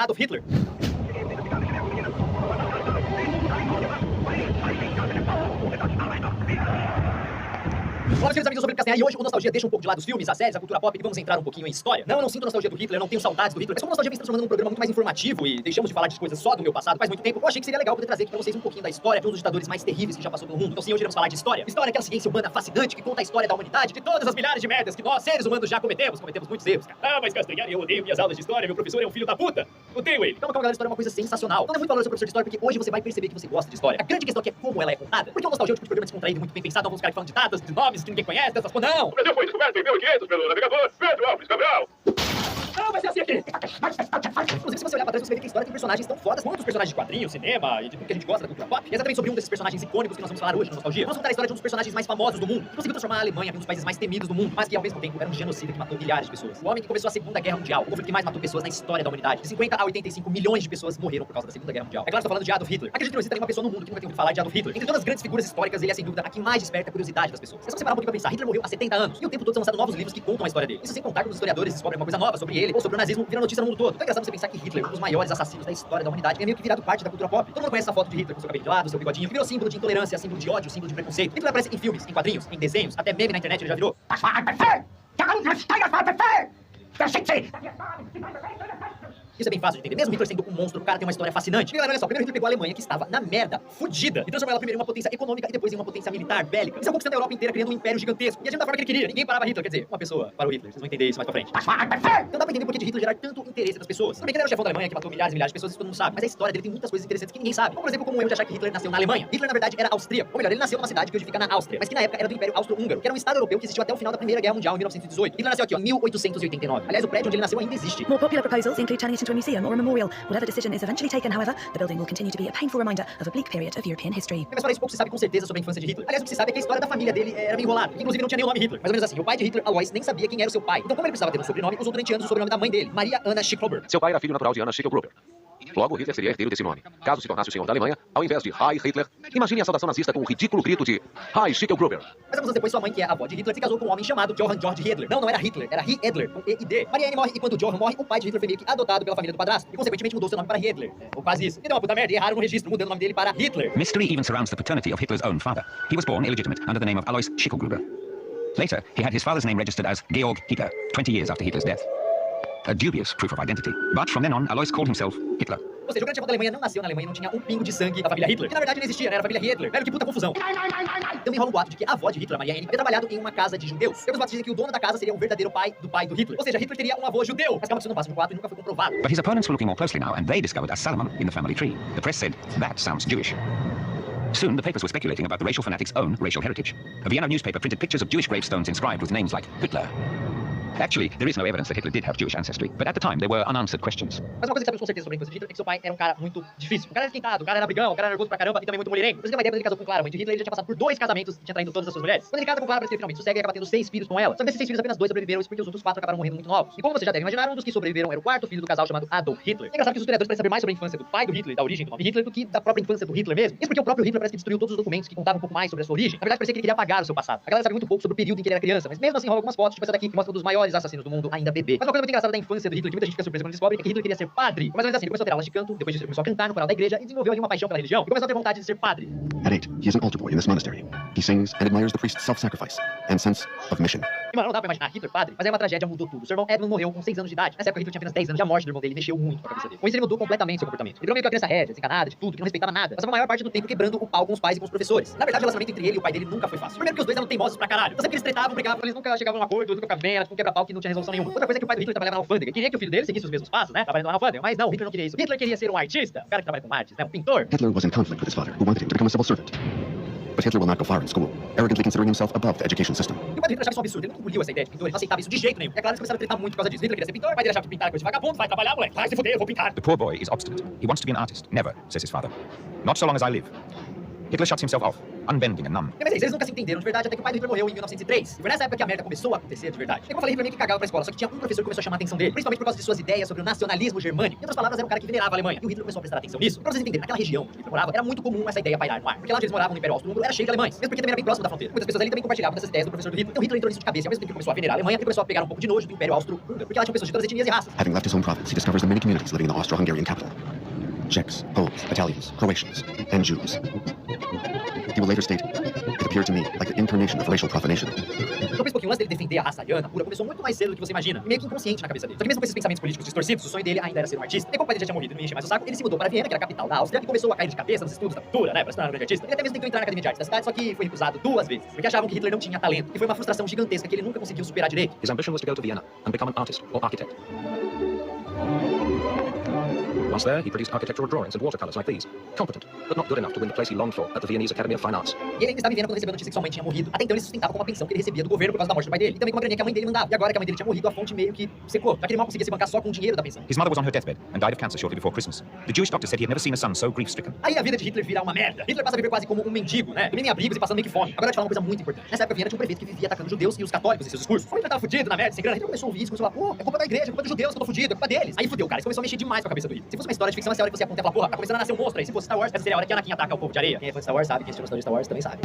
Adolf Hitler. Olá, meus queridos amigos, eu sou o Felipe Castanhar e hoje o Nostalgia deixa um pouco de lado os filmes, as séries, a cultura pop e vamos entrar um pouquinho em história. Não, eu não sinto nostalgia do Hitler, eu não tenho saudades do Hitler, mas como o Nostalgia vem se transformando num programa muito mais informativo e deixamos de falar de coisas só do meu passado faz muito tempo, eu achei que seria legal poder trazer aqui pra vocês um pouquinho da história de um dos ditadores mais terríveis que já passou pelo mundo. Então sim, hoje iremos falar de história. História é aquela ciência humana fascinante que conta a história da humanidade, de todas as milhares de merdas que nós, seres humanos, já cometemos muitos erros, cara. Ah, mas Castanhar, eu odeio minhas aulas de história, meu professor é um filho da puta. Odeio ele. Calma, galera, história é uma coisa sensacional. Não é muito valor seu professor de história porque hoje você vai perceber que você gosta de história. A grande questão aqui é como ela é contada. Porque o Nostalgia é um tipo de programa descontraído, muito bem pensado, não vamos ficar falando de datas, de nomes que ninguém conhece, dessas coisas. Não! O Brasil foi descoberto em 1500 pelo navegador Pedro Alves Cabral. Não, vai ser assim aqui. Inclusive, se você olhar pra trás, você vai ver que a história tem personagens tão fodas quanto os personagens de quadrinhos, cinema e de tudo que a gente gosta da cultura pop. E é exatamente sobre um desses personagens icônicos que nós vamos falar hoje no Nostalgia. Vamos contar a história de um dos personagens mais famosos do mundo. Conseguiu transformar a Alemanha em um dos países mais temidos do mundo, mas que ao mesmo tempo era um genocida que matou milhares de pessoas. O homem que começou a Segunda Guerra Mundial, o conflito que mais matou pessoas na história da humanidade. De 50 a 85 milhões de pessoas morreram por causa da Segunda Guerra Mundial. É claro, estou falando de Adolf Hitler. Acredito que não existe nenhuma pessoa no mundo que nunca tenha ouvido falar de Adolf Hitler. Entre todas as grandes figuras históricas, ele é sem dúvida a que mais desperta a curiosidade das pessoas. É só você parar um pouquinho pra pensar. Hitler morreu há 70 anos. E o tempo todo são lançados novos livros que contam a história dele. Isso sem contar que os historiadores descobrem uma coisa nova sobre ele ou sobre o nazismo, vira notícia no mundo todo. Então é engraçado você pensar que Hitler, um dos maiores assassinos da história da humanidade, é meio que virado parte da cultura pop. Todo mundo conhece essa foto de Hitler com seu cabelo de lado, seu bigodinho, que virou símbolo de intolerância, símbolo de ódio, símbolo de preconceito. Hitler aparece em filmes, em quadrinhos, em desenhos, até meme na internet ele já virou. Isso é bem fácil de entender. Mesmo Hitler sendo um monstro, o cara tem uma história fascinante. E galera, olha só, primeiro Hitler pegou a Alemanha, que estava na merda, fudida, e transformou ela primeiro em uma potência econômica e depois em uma potência militar bélica. Isso é conquistando a Europa inteira, criando um império gigantesco. E agindo da forma que ele queria. Ninguém parava Hitler, quer dizer, uma pessoa parou Hitler. Vocês vão entender isso mais pra frente. Então dá pra entender por que de Hitler gerar tanto interesse das pessoas. Também que ele era o chefão da Alemanha, que matou milhares e milhares de pessoas, isso todo mundo sabe. Mas a história dele tem muitas coisas interessantes que ninguém sabe. Como, por exemplo, como o erro de achar que Hitler nasceu na Alemanha. Hitler, na verdade, era austríaco. Ou melhor, ele nasceu numa cidade que hoje fica na Áustria, mas que na época era do Império Austro-Húngaro, que era um estado europeu que existiu até o final da Primeira Guerra Mundial, em 1918. Hitler nasceu aqui, ó, em 1889. Aliás, o prédio onde ele nasceu ainda existe. More popular proposals include turning it into a museum or a memorial. Whatever decision is eventually taken, however, the building will continue to be a painful reminder of a bleak period of European history. Mas para isso pouco se sabe com certeza sobre a infância de Hitler. Aliás, o que se sabe é que a história da família dele era meio enrolada. Inclusive não tinha nem o nome Hitler. Mais ou menos assim, o pai de Hitler, Alois, nem sabia quem era o seu pai. Então como ele precisava ter um sobrenome, usou durante anos o sobrenome da mãe dele, Maria Anna Schicklgruber. Seu pai era filho natural de Anna Schicklgruber. Logo, Hitler seria herdeiro desse nome. Caso se tornasse o senhor da Alemanha, ao invés de Heil Hitler, imagine a saudação nazista com o ridículo grito de Heil Schicklgruber. Mas alguns anos depois, sua mãe, que é a avó de Hitler, se casou com um homem chamado Johann Georg Hitler. Não era Hitler, era Edler, com E-I-D. Maria Anne morre e quando Johann morre, o pai de Hitler foi meio que adotado pela família do padrasto e consequentemente mudou seu nome para Hitler. Ou quase isso. E deu uma puta merda e erraram no registro, mudando o nome dele para Hitler. Mystery even surrounds the paternity of Hitler's own father. He was born illegitimate under the name of Alois Schicklgruber. Later, he had his father's name registered as Georg Hitler, 20 years after Hitler's death. A dubious proof of identity. But from then on, Alois called himself Hitler. Ou seja, o grande chefão da Alemanha não nasceu na Alemanha e não tinha um pingo de sangue da família Hitler. Que na verdade não existia, né? Era a família Hitler. Velho, que puta confusão. Também rola um boato de que a avó de Hitler, a Maria Anne, havia trabalhado em uma casa de judeus. E os boatos dizem que o dono da casa seria um verdadeiro pai do Hitler. Ou seja, Hitler teria um avô judeu. Mas calma que isso não passa no boato e nunca foi comprovado. But his opponents were looking more closely now, and they discovered a Salomon in the family tree. The press said, that sounds Jewish. Soon, the papers were speculating about the racial fanatic's own racial heritage. A Vienna newspaper printed pictures of Jewish gravestones inscribed with names like Hitler. Actually, there is no evidence that Hitler did have Jewish ancestry, but at the time, they were unanswered questions. Mas uma coisa que sabemos com certeza sobre a infância de Hitler é que seu pai era um cara muito difícil. O cara era esquentado, o cara era brigão, o cara era nervoso pra caramba e também muito mulherengo. Pra você ter uma ideia, quando ele casou com Clara, mãe de Hitler, ele já tinha passado por 2 casamentos e tinha traído todas as suas mulheres. Quando ele casa com Clara, parece que ele finalmente sossega e acaba tendo 6 filhos com ela. Só que desses 6 filhos, apenas 2 sobreviveram, isso porque os outros 4 acabaram morrendo muito novos. E como você já deve imaginar, um dos que sobreviveram era o 4º filho do casal chamado Adolf Hitler. É engraçado que os historiadores parecem saber mais sobre a infância do pai do Hitler e da origem do nome Hitler do que da própria infância do Hitler mesmo. Isso porque o próprio Hitler parece que destruiu todos os documentos que contavam um pouco mais sobre a sua origem. Na verdade, parecia que ele queria apagar o seu passado. A galera sabe muito pouco sobre o período em que ele era criança, mas mesmo assim rola algumas fotos, tipo essa daqui, que mostra um dos maiores assassinos do mundo ainda bebê. Mas uma coisa muito engraçada da infância do Hitler, que muita gente fica surpresa quando descobre, é que Hitler queria ser padre. Mais ou menos assim, ele começou a ter aulas de canto, depois disso ele começou a cantar no coral da igreja e desenvolveu ali uma paixão pela religião e começou a ter vontade de ser padre. At 8, he is an altar boy in this monastery. He sings and admires the priest's self-sacrifice and sense of mission. E mano, não dá pra imaginar Hitler padre, mas aí uma tragédia mudou tudo. Seu irmão Edmund morreu com 6 anos de idade. Nessa época Hitler tinha apenas 10 anos, e a morte do irmão dele mexeu muito com a cabeça dele. Com isso ele mudou completamente seu comportamento. Ele virou meio que uma criança rédea, desencanada, de tudo, que não respeitava nada. Passava a maior parte do tempo quebrando o pau com os pais e com os professores. Na verdade, o relacionamento entre ele e o pai dele nunca foi fácil. Primeiro que os dois eram teimosos pra caralho. Então sempre eles tretavam, brigavam, eles nunca chegavam a um acordo, nunca ficavam bem, era tipo um quebra-pau que não tinha resolução nenhuma. Outra coisa é que o pai do Hitler trabalhava na alfândega. Queria que o filho dele seguisse os mesmos passos, né? Trabalhando na alfândega. Mas não, Hitler não queria isso. Hitler queria ser um artista, um cara que trabalha com artes, né? Um pintor. Hitler was in conflict with his father, who wanted him to become a civil servant. But Hitler will not go far in school, arrogantly considering himself above the education system. E o pai do Hitler achava isso um absurdo, ele não engoliu essa ideia de pintor, ele não aceitava isso de jeito nenhum. E é claro que eles começaram a tretar muito por causa disso. Hitler queria ser pintor, o pai dele achava que pintar é coisa de vagabundo, vai trabalhar, moleque. Vai se fuder, eu vou pintar. The poor boy is obstinate. He wants to be an artist. Never, says his father. Not so long as I live. Hitler shuts himself off, unbending and numb. Mas é isso, eles nunca se entenderam de verdade até que o pai do Hitler morreu em 1903. E foi nessa época que a merda começou a acontecer de verdade. E como eu falei, Hitler meio que cagava pra escola, só que tinha um professor que começou a chamar a atenção dele, principalmente por causa de suas ideias sobre o nacionalismo germânico. Em outras palavras, era um cara que venerava a Alemanha. E o Hitler começou a prestar atenção nisso. Pra vocês entenderem, naquela região onde Hitler morava, era muito comum essa ideia pairar no ar. Porque lá onde eles moravam, no Império Austro-Húngaro, era cheio de alemães. Mesmo porque também era bem próximo da fronteira. Muitas pessoas ali também compartilhavam dessas ideias do professor do Hitler. Então Hitler entrou nisso de cabeça. E ao mesmo tempo que começou a venerar a Alemanha, ele começou a pegar um pouco de nojo do Império Austro-Húngaro. Porque lá tinham pessoas de todas as etnias e raças. Having left his home province, he discovers the many communities living in the Austro-Hungarian capital. Czechs, Poles, Italians, Croatians, and Jews. He will later state, it appeared to me like the incarnation of racial profanation. Então, um pouquinho antes dele defender a raça ariana pura, começou muito mais cedo do que você imagina. E meio que inconsciente na cabeça dele. Só que mesmo com esses pensamentos políticos distorcidos, o sonho dele ainda era ser um artista. E como o pai dele já tinha morrido e não enchia mais o saco, ele se mudou para Viena, que era a capital da Áustria, e começou a cair de cabeça nos estudos da cultura, né? Pra se tornar um grande artista. Ele até mesmo tentou entrar na Academia de Artes da cidade, só que foi recusado 2 vezes. Porque achavam que Hitler não tinha talento. E foi uma frustração gigantesca que ele nunca conseguiu superar direito. His ambition was to go to Vienna and become an artist or architect. Once there, he produced architectural drawings and watercolors like these. Competent, but not good enough to win the place he longed for at the Viennese Academy of Fine Arts. E ele ainda estava em Viena quando recebeu a notícia que sua mãe tinha morrido. Até então ele se sustentava com uma pensão que ele recebia do governo por causa da morte do pai dele. E também com uma graninha que a mãe dele mandava. E agora que a mãe dele tinha morrido, a fonte meio que secou. Já que ele mal conseguia se bancar só com o dinheiro da pensão. His mother was on her deathbed and died of cancer shortly before Christmas. The Jewish doctor said he had never seen a son so grief-stricken. Aí a vida de Hitler vira uma merda. Hitler passa a viver quase como um mendigo, né? Vivendo em abrigos e passando meio que fome. Agora eu te falar uma coisa muito importante. Nessa época Viena tinha um prefeito que vivia atacando judeus e os católicos em seus discursos. Como ele tava fudido na merda, sem grana, Hitler começou a ouvir isso, começou a falar, pô, é culpa da igreja, é culpa dos judeus que eu tô fudido, é culpa deles. Aí fudeu, cara. Isso começou a mexer demais com a cabeça do Hitler. Se fosse uma história de ficção, essa é a hora que você ia apontar e falar, porra, tá começando a nascer um monstro aí. Se fosse Star Wars, essa seria a hora que Anakin ataca o povo de areia. Quem é fã de Star Wars sabe, quem assistiu a história de Star Wars também sabe.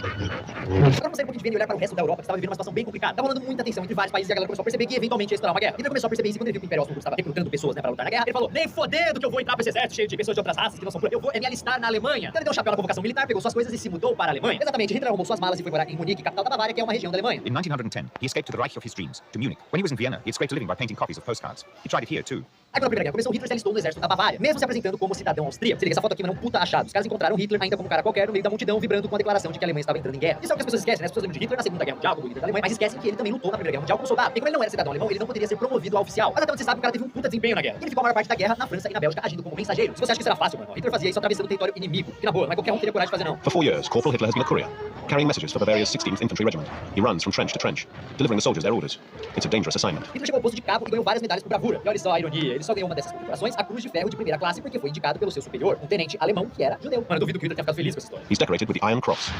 Agora não sei um pouquinho de Viena e olhar para o resto da Europa, que estava vivendo uma situação bem complicada. Tava rolando muita tensão entre vários países e a galera começou a perceber que eventualmente ia estourar uma guerra. Hitler começou a perceber isso quando ele viu que o Império Austro-Húngaro estava recrutando pessoas, né, para lutar na guerra. Ele falou, nem fodendo que eu vou entrar pra esse exército cheio de pessoas de outras raças que não são puras. Eu vou me alistar na Alemanha. Então ele deu um chapéu na convocação militar, pegou suas coisas e se mudou para a Alemanha. Exatamente, Hitler arrumou suas malas e foi morar em Munique, capital da Bavária, que é uma região da Alemanha. In 1910, he escaped to the Reich of his dreams, to Munich. When he was in Vienna, he scraped a living by painting copies of postcards. He tried it here too. Aí quando a Primeira Guerra começou, Hitler se alistou no exército da Bavária, mesmo se apresentando como cidadão austríaco. Se liga, essa foto aqui não é um puta achado. Os caras encontraram Hitler ainda como um cara qualquer no meio da multidão, vibrando com a declaração de que a Alemanha estava entrando em guerra. Isso é o que as pessoas esquecem, né? As pessoas lembram de Hitler na Segunda Guerra Mundial, como líder da Alemanha, mas esquecem que ele também lutou na Primeira Guerra Mundial como soldado. E como ele não era cidadão alemão, ele não poderia ser promovido a oficial. Mas até onde você sabe, o cara teve um puta desempenho na guerra. E ele ficou a maior parte da guerra na França e na Bélgica agindo como mensageiro. Se você acha que isso era fácil, mano, Hitler fazia isso atravessando o território inimigo. Que na boa, não é qualquer um teria coragem de fazer não. For 4 years, Corporal Hitler has been a courier, carrying messages for Bavaria's 16th Infantry Regiment. He runs from trench to trench, delivering the soldiers their orders. It's a dangerous assignment. Hitler chegou ao posto de cabo e ganhou várias medalhas por bravura. E olha só a ironia, ele só ganhou uma dessas condecorações, a Cruz de Ferro de primeira classe, porque foi indicado pelo seu superior, um tenente alemão que era judeu. Mano, eu duvido que o Hitler tenha ficado feliz com essa história. He's decorated with the Iron Cross.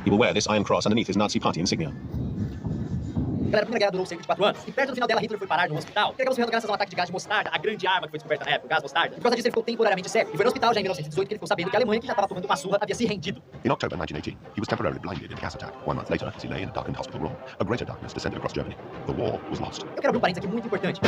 He will wear this Iron Cross underneath his Nazi Party insignia. Galera, a Primeira Guerra durou cerca de 4 anos. E perto do final dela, Hitler foi parar no hospital. Ele acabou se ferrando graças a um ataque de gás de mostarda, a grande arma que foi descoberta na época, o gás mostarda. E por causa disso, ele ficou temporariamente cego. E foi no hospital já em 1918 que ele ficou sabendo que a Alemanha, que já estava tomando uma surra, havia se rendido. In October 1918, he was temporarily blinded in a gas attack. 1 month later, as he lay in a darkened hospital room, a greater darkness descended across Germany. The war was lost. Eu quero abrir um parênteses aqui muito importante.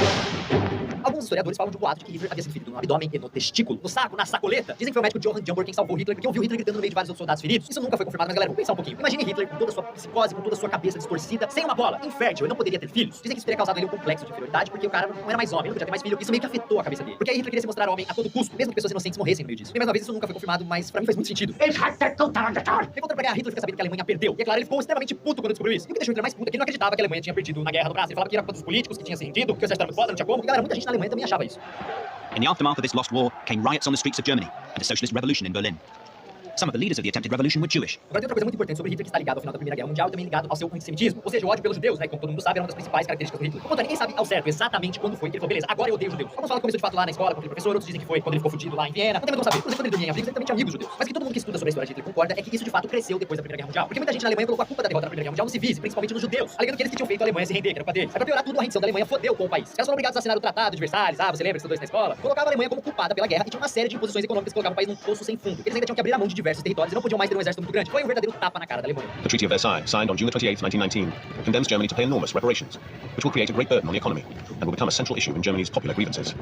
Alguns historiadores falam de um boato de que Hitler havia sido ferido no abdômen e no testículo, no saco, na sacoleta. Dizem que foi o médico Johann Jambor quem salvou Hitler, porque ouviu Hitler gritando no meio de vários outros soldados feridos. Isso nunca foi confirmado, mas galera, vamos pensar um pouquinho. Imagine Hitler com toda a sua psicose, com toda a sua cabeça distorcida, sem uma bola, infértil, ele não poderia ter filhos. Dizem que isso teria causado ele um complexo de inferioridade, porque o cara não era mais homem, ele não podia ter mais filho. Isso meio que afetou a cabeça dele. Porque aí Hitler queria se mostrar homem a todo custo, mesmo que pessoas inocentes morressem no meio disso. E mais uma vez, isso nunca foi confirmado, mas pra mim faz muito sentido. E voltando pra guerra, Hitler fica sabendo que a Alemanha perdeu. E é claro, ele ficou extremamente puto quando descobriu isso. E o que deixou Hitler mais puto é que ele não acreditava que a Alemanha tinha perdido na guerra do braço. Ele falava que era culpa dos políticos que tinham se rendido, que o exército era muito foda, não tinha como. E galera, muita gente na Alemanha também achava isso. In the aftermath of this lost war came riots on the streets of Germany and a socialist revolution in Berlin. Some of the leaders of the attempted revolution were Jewish. Agora tem outra coisa muito importante sobre Hitler que está ligado ao final da Primeira Guerra Mundial e também ligado ao seu antissemitismo, ou seja, o ódio pelos judeus, né, que como todo mundo sabe, era uma das principais características do Hitler. Portanto, ninguém sabe ao certo exatamente quando foi que ele falou, beleza, agora eu odeio judeus. Alguns falam que começou de fato lá na escola com aquele professor, outros dizem que foi quando ele ficou fudido lá em Viena. Não tem muito como saber. Inclusive, quando ele dormia em abrigos, ele também tinha amigos judeus. Mas o que todo mundo que estuda sobre a história de Hitler concorda é que isso de fato cresceu depois da Primeira Guerra Mundial. Porque muita gente na Alemanha colocou a culpa da derrota da Primeira Guerra Mundial nos civis, principalmente nos judeus, alegando que eles que tinham feito a Alemanha se render, que era culpa deles. Aí pra piorar tudo, a rendição da Alemanha fodeu com o país. Os caras foram obrigados a assinar o Tratado de Versalhes, você lembra que estudou isso na escola? Colocava a Alemanha como culpada pela guerra e tinha uma série de imposições econômicas que colocavam o país num poço sem fundo. Eles ainda tinham que abrir a mão de diversos territórios e não podiam mais ter um exército muito grande. Foi um verdadeiro tapa na cara da Alemanha. The Treaty of Versailles, signed on June 28, 1919, condemns Germany to pay enormous reparations, which will create a great burden on the economy and will become a central issue in Germany's popular grievances.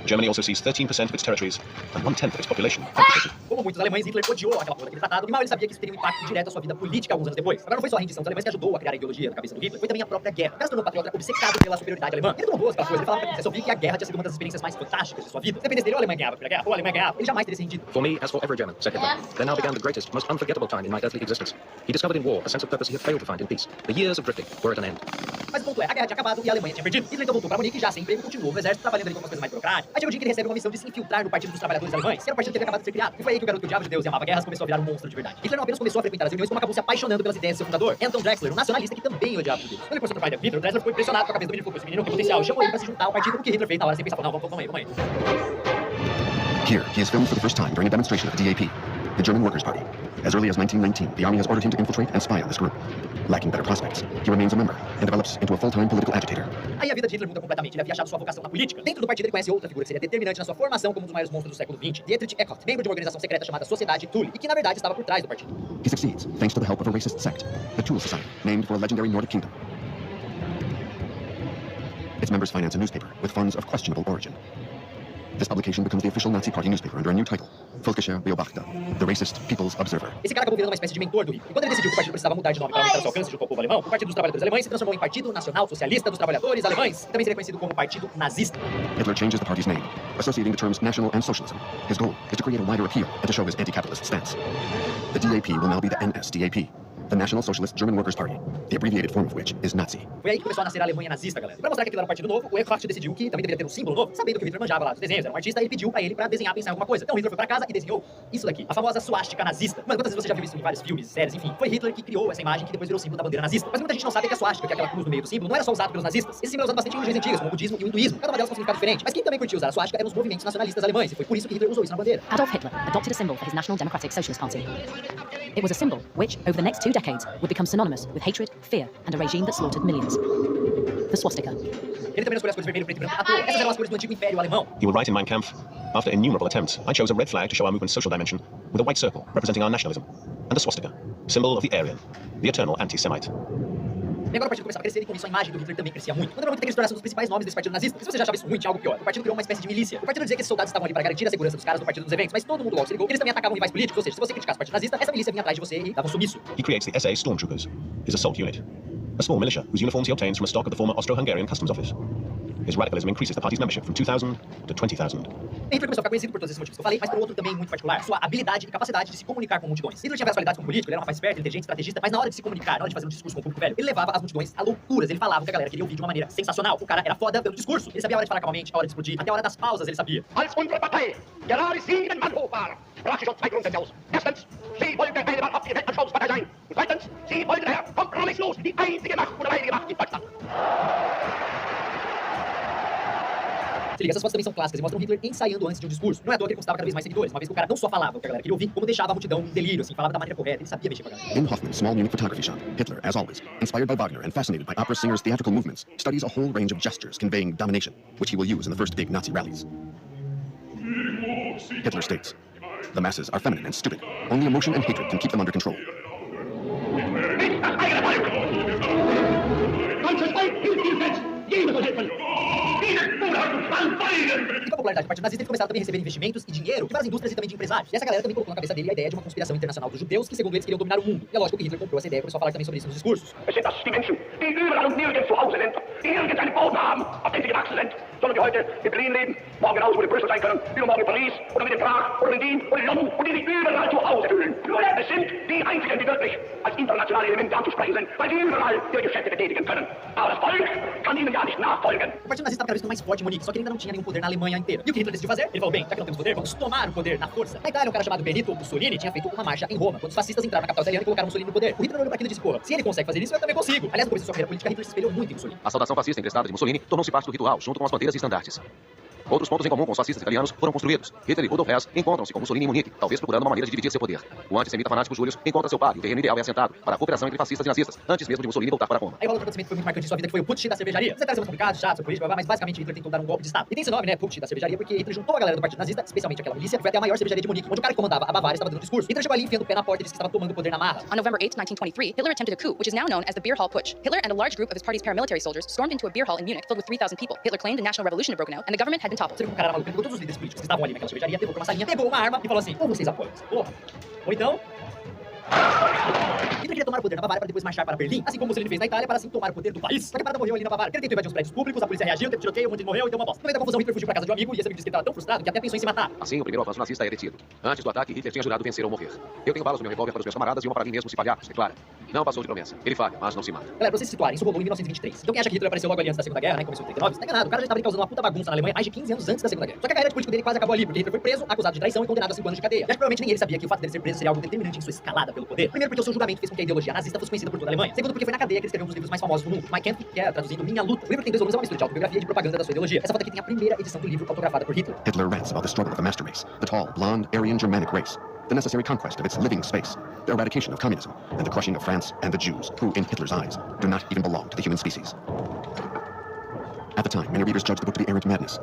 Germany also sees 13% of its territories and 1/10 of its population confiscated. Como muitos alemães, Hitler odiou aquela porra daquele tratado, e mal ele sabia que isso teria um impacto direto à sua vida política alguns anos depois. Agora não foi só a rendição dos alemães que ajudou a criar a ideologia na cabeça do Hitler, foi também a própria guerra. O cara se tornou patriota obcecado pela superioridade alemã. Ele tomou boas aquela coisa, ele falava pra princesa Sofia que a guerra tinha sido uma das experiências mais fantásticas de sua vida. Se dependesse dele, ou a Alemanha ganhava a Primeira Guerra, ou a Alemanha ganhava, ele jamais teria se rendido. For me, as for every German, said Hitler, there now began the greatest, most unforgettable time in my earthly existence. He discovered in war a sense of purpose he had failed to find in peace. The years of drifting were at an end. Mas o ponto é, a guerra tinha acabado e a Alemanha tinha perdido. Hitler então voltou pra Munique, já sem emprego, continuou no exército, trabalhando ali com umas coisas mais burocráticas. Aí chega o dia que ele recebe uma missão de se infiltrar no Partido dos Trabalhadores Alemães, que era um partido que havia acabado de ser criado. E foi aí que o garoto que odiava judeus e amava guerras começou a virar um monstro de verdade. Hitler não apenas começou a frequentar as reuniões, como acabou se apaixonando pelas ideias do seu fundador, Anton Drexler, um nacionalista que também odiava judeus. Quando ele começou a trocar ideia com Hitler, Drexler ficou impressionado com a cabeça do menino, falou, esse menino tem potencial, chamou ele pra se juntar ao partido, o que Hitler fez na hora sem pensar, não, vamos aí. Here, he is filmed for the first time during a demonstration of the DAP, the German Workers' Party. As early as 1919, the army has ordered him to infiltrate and spy on this group. Lacking better prospects, he remains a member and develops into a full-time political agitator. Aí a vida de Hitler muda completamente. Ele havia achado sua vocação na política. Dentro do partido ele conhece outra figura que seria determinante na sua formação como um dos maiores monstros do século XX, Dietrich Eckart, membro de uma organização secreta chamada Sociedade Thule, e que na verdade estava por trás do partido. He succeeds thanks to the help of a racist sect, the Thule Society, named for a legendary Nordic kingdom. Its members finance a newspaper with funds of questionable origin. This publication becomes the official Nazi Party newspaper under a new title, Volkischer Beobachter, the Racist People's Observer. Esse cara acabou virando uma espécie de mentor do Hitler. E quando ele decidiu que o partido precisava mudar de nome para aumentar seu alcance junto ao povo alemão, o Partido dos Trabalhadores Alemães se transformou em Partido Nacional Socialista dos Trabalhadores Alemães, também seria conhecido como Partido Nazista. Hitler changes the party's name, associating the terms national and socialism. His goal is to create a wider appeal and to show his anti-capitalist stance. The DAP will now be the NSDAP, the National Socialist German Workers' Party, the abbreviated form of which is Nazi. Foi aí que começou a nascer a Alemanha nazista, galera. E pra mostrar que aquilo era um partido novo, o Eckart decidiu que também deveria ter um símbolo novo, sabendo que o Hitler manjava lá dos desenhos, era um artista, ele pediu pra ele pra desenhar, pensar em alguma coisa. Então o Hitler foi pra casa e desenhou isso daqui, a famosa suástica nazista. Mas quantas vezes você já viu isso em vários filmes, séries, enfim. Foi Hitler que criou essa imagem que depois virou símbolo da bandeira nazista. Mas muita gente não sabe que a suástica, que é aquela cruz no meio do símbolo, não era só usado pelos nazistas. Esse símbolo é usado bastante em religiões antigas, como o budismo e o hinduísmo. Cada uma delas com um significado diferente. Mas quem também curtiu usar a suástica eram os movimentos nacionalistas alemães, e foi por isso que Hitler usou isso na bandeira. Adolf Hitler adopted a symbol for his National Democratic Socialist Party. It was a symbol which, over the next 2 decades, would become synonymous with hatred, fear, and a regime that slaughtered millions. The swastika. Ele também escolheu as cores vermelho, preto e branco à toa. Essas eram as cores do antigo Império Alemão. He will write in Mein Kampf, after innumerable attempts, I chose a red flag to show our movement's social dimension, with a white circle representing our nationalism, and the swastika, symbol of the Aryan, the eternal anti-Semite. E agora o partido começava a crescer e com isso a imagem do Hitler também crescia muito. Quando era muito que ele se tornasse um dos principais nomes desse partido nazista. E se você já achava isso ruim, tinha algo pior. O partido criou uma espécie de milícia. O partido dizia que esses soldados estavam ali para garantir a segurança dos caras do partido nos eventos, mas todo mundo logo se ligou que eles também atacavam rivais políticos, ou seja, se você criticasse o partido nazista, essa milícia vinha atrás de você e dava um sumiço. He creates the SA Stormtroopers, his assault unit, a small militia whose uniforms he obtains from a stock of the former Austro-Hungarian Customs Office. His radicalism increases the party's membership from 2,000 to 20,000. Hitler começou a ficar conhecido por todos esses motivos que eu falei, mas por outro também muito particular, sua habilidade e capacidade de se comunicar com multidões. Hitler tinha várias qualidades como político, ele era um rapaz esperto, inteligente, estrategista, mas na hora de se comunicar, na hora de fazer um discurso com o público velho, ele levava as multidões a loucuras, ele falava o que a galera queria ouvir de uma maneira sensacional. O cara era foda pelo discurso, ele sabia a hora de falar calmamente, a hora de explodir, até a hora das pausas ele sabia. Als unsere Partei gerade 7 Mann hoch war, brach sie schon 2 Gründe aus. Erstens, sie wollte eine wahrhaft Weltanschauungspartei sein. Und zweitens, sie wollte daher kompromisslos die einzige Macht und alleinige Macht in Deutschland. Se liga, essas fotos também são clássicas e mostram Hitler ensaiando antes de um discurso. Não é à toa que ele conquistava cada vez mais seguidores, uma vez que o cara não só falava o que a galera queria ouvir, como deixava a multidão em delírio, assim, falava da maneira correta, ele sabia mexer com a galera. In Hoffman's small Munich photography shop, Hitler, as always, inspired by Wagner and fascinated by opera singers' theatrical movements, studies a whole range of gestures conveying domination, which he will use in the first big Nazi rallies. Hitler states, "The masses are feminine and stupid. Only emotion and hatred can keep them under control." Nicht das eigene Volk! Deutsches Volk hilft ihm selbst! Jeder soll helfen! Dieses Unheil soll feigen! E com a popularidade do partido nazista, ele começava também a receber investimentos e dinheiro de várias indústrias e também de empresários. E essa galera também colocou na cabeça dele a ideia de uma conspiração internacional dos judeus que, segundo eles, queriam dominar o mundo. E é lógico que Hitler comprou essa ideia e começou a falar também sobre isso nos discursos. Es sind das die Menschen, die überall und nirgends zu Hause sind, die nirgends einen Boden haben, auf den sie gewachsen sind, sondern die heute in Berlin leben, morgen genauso wohl in Brüssel sein können, übermorgen in Paris oder in Prag oder in Wien oder in London und die sich überall zu Hause fühlen. Es sind die einzigen, die wirklich als internationale Elemente anzusprechen sind, weil sie überall ihre Geschäfte betätigen können. Aber das Volk kann ihnen ja nicht nachfolgen. O partido nazista estava cada vez mais forte em Munique, só que ele ainda não tinha nenhum poder na Alemanha inteira. E o que Hitler decidiu fazer? Ele falou, bem, já que não temos poder, vamos tomar o poder na força. Na Itália, um cara chamado Benito Mussolini tinha feito uma marcha em Roma, quando os fascistas entraram na capital italiana e colocaram Mussolini no poder. O Hitler olhou para aquilo e disse, porra, se ele consegue fazer isso, eu também consigo. Aliás, no começo de sua carreira política, Hitler se espelhou muito em Mussolini. A saudação fascista emprestada de Mussolini tornou-se parte do ritual, junto com as bandeiras e estandartes. Outros pontos em comum com os fascistas italianos foram construídos. Hitler e Rudolf Hess encontram-se com Mussolini em Munique, talvez procurando uma maneira de dividir seu poder. O antissemita fanático Júlio encontra seu par e o terreno ideal é assentado para a cooperação entre fascistas e nazistas, antes mesmo de Mussolini voltar para Roma. Aí rola outro acontecimento que foi muito marcante em sua vida, que foi o Putsch da cervejaria. Os detalhes são mais complicados, chatos, sobre política, mas basicamente Hitler tentou dar um golpe de Estado. E tem esse nome, né, Putsch da cervejaria, porque Hitler juntou a galera do partido nazista, especialmente aquela milícia, que foi até a maior cervejaria de Munique, onde o cara que comandava a Bavária estava dando um discurso. Hitler chegou ali enfiando o pé na porta e disse que estava tomando o poder na marra. On November 8, 1923, Hitler attempted a coup, which is now known as the Beer Hall Putsch. Hitler and a large group of his party's paramilitary soldiers stormed into a beer hall in Munich filled with 3,000 people. Hitler claimed a national revolution had broken out and the government had been toppled. Você viu que o cara era maluco, pegou todos os líderes políticos que estavam ali naquela cervejaria, levou pra uma salinha, pegou uma arma e falou assim, ou vocês apoiam essa porra, ou então... Hitler queria tomar o poder na Bavária para depois marchar para Berlim, assim como Mussolini fez na Itália para assim tomar o poder do país. Só que a parada morreu ali na Bavária. Ele tentou invadir os prédios públicos, a polícia reagiu, teve tiroteio, um monte de morreu e deu uma bosta. No meio da confusão, Hitler fugiu para casa de um amigo e esse amigo disse que ele estava tão frustrado que até pensou em se matar. Assim, o primeiro avanço nazista é detido. Antes do ataque, Hitler tinha jurado vencer ou morrer. Eu tenho balas no meu revólver para os meus camaradas e uma para mim mesmo se falhar, declara. Não passou de promessa. Ele falha, mas não se mata. Galera, pra vocês se situarem, isso rolou em 1923. Então quem acha que Hitler apareceu logo ali antes da Segunda Guerra, né, começou em 39, tá enganado. O cara já estava causando uma puta bagunça na Alemanha mais de 15 anos antes da Segunda Guerra. Só que a carreira política dele quase acabou ali, porque Hitler foi preso, acusado de traição e condenado a 5 anos de cadeia. E acho que provavelmente nem ele sabia que o fato dele ser preso seria algo determinante em sua escalada pelo poder. Primeiro porque o seu julgamento fez com que a ideologia nazista fosse conhecida por toda a Alemanha. Segundo porque foi na cadeia que ele escreveu um dos livros mais famosos do mundo, Mein Kampf, que é traduzindo Minha Luta. O livro tem 2 volumes, é uma mistura de autobiografia e de propaganda da sua ideologia. Essa foto aqui tem a primeira edição do livro autografada por Hitler. Hitler rants about the struggle of the master race, the tall, blonde, Aryan Germanic race, the necessary conquest of its living space, the eradication of communism, and the crushing of France and the Jews, who, in Hitler's eyes, do not even belong to the human species. At the time, many readers judged the book to be arrant madness,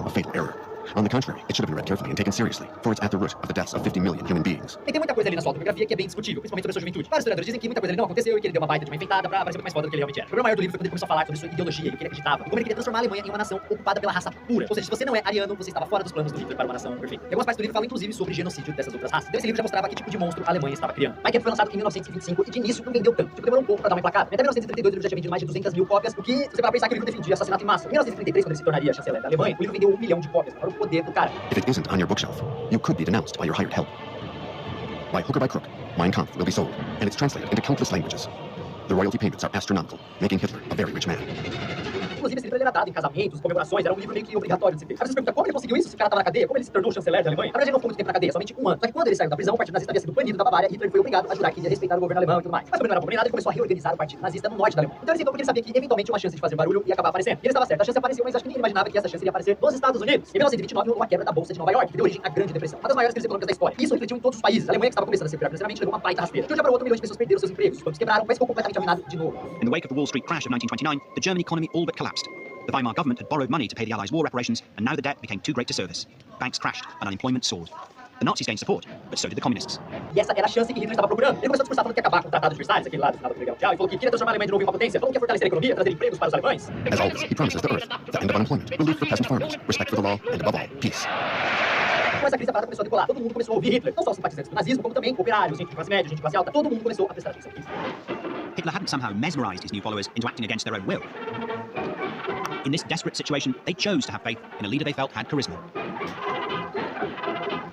a fatal error. On the contrary, it should have been read carefully and taken seriously, for it's at the root of the deaths of 50 million human beings. E tem muita coisa ali na sua autobiografia que é bem discutível, principalmente sobre a sua juventude. Vários historiadores dizem que muita coisa ali não aconteceu e que ele deu uma baita de uma enfeitada pra parecer muito mais foda do que ele realmente era. O problema maior do livro foi quando ele começou a falar sobre sua ideologia e o que ele acreditava, e como ele queria transformar a Alemanha em uma nação ocupada pela raça pura. Ou seja, se você não é ariano, você estava fora dos planos do Hitler para uma nação perfeita. E algumas partes do livro falam inclusive sobre genocídio dessas outras raças. Então esse livro já mostrava que tipo de monstro a Alemanha estava criando. Mein Kampf foi lançado em 1925 e de início não vendeu tanto. Tipo, demorou um pouco pra dar uma emplacada. Até 1932 o livro já tinha vendido mais de 200 mil cópias, o que, se você parar pra pensar que o livro defendia assassinato em massa. Em 1933, quando ele se tornaria chanceler da Alemanha, o livro vendeu 1 milhão de cópias. Para o poder do cara. If it isn't on your bookshelf, you could be denounced by your hired help. By hook or by crook, Mein Kampf will be sold, and it's translated into countless languages. The royalty payments are astronomical, making Hitler a very rich man. Inclusive, esse livro era dado em casamentos, comemorações, era um livro meio que obrigatório de se ter. Aí você se pergunta como ele conseguiu isso se o cara tava na cadeia? Como ele se tornou chanceler da Alemanha? Na verdade, ele não ficou muito tempo na cadeia, somente 1 ano. Só que quando ele saiu da prisão, o partido nazista havia sido banido da Bavária e Hitler foi obrigado a jurar que ia respeitar o governo alemão e tudo mais. Mas como ele não era bom nem nada, ele começou a reorganizar o partido nazista no norte da Alemanha. Então ele aceitou porque ele sabia que eventualmente uma chance de fazer barulho ia acabar aparecendo. E ele estava certo, a chance apareceu, mas acho que ninguém imaginava que essa chance iria aparecer nos Estados Unidos. Em 1929, houve uma quebra da Bolsa de Nova York, que deu origem à Grande Depressão, uma das maiores crises econômicas da história. Isso refletiu em todos os países. A Alemanha, que estava começando a ser pior financeiramente, levou uma baita rasteira. De um dia para o outro, milhões de pessoas perderam seus empregos, os bancos quebraram, mas ficou completamente arruinado de novo. In the wake of the Wall Street crash of 1929, the German economy all but collapsed. The Weimar government had borrowed money to pay the Allies' war reparations, and now the debt became too great to service. Banks crashed, and unemployment soared. The Nazis gained support, but so did the communists. E essa era a chance que Hitler estava procurando. Ele começou a discursar falando que ia acabar com o Tratado de Versalhes, aquele lá do final da Primeira Guerra Mundial, e falou que queria transformar a Alemanha de novo em uma potência, falou que ia fortalecer a economia, trazer empregos para os alemães. As always, he promises the earth, the end of unemployment, relief for peasant farmers, respect for the law, and above all, peace. Com essa crise, a parada começou a decolar. Todo mundo começou a ouvir Hitler. Não só os simpatizantes do nazismo, como também operários, gente de classe média, gente de classe alta. Todo mundo começou a prestar atenção nisso. Hitler hadn't somehow mesmerized his new followers into acting against their own will. In this desperate situation, they chose to have faith in a leader they felt had charisma.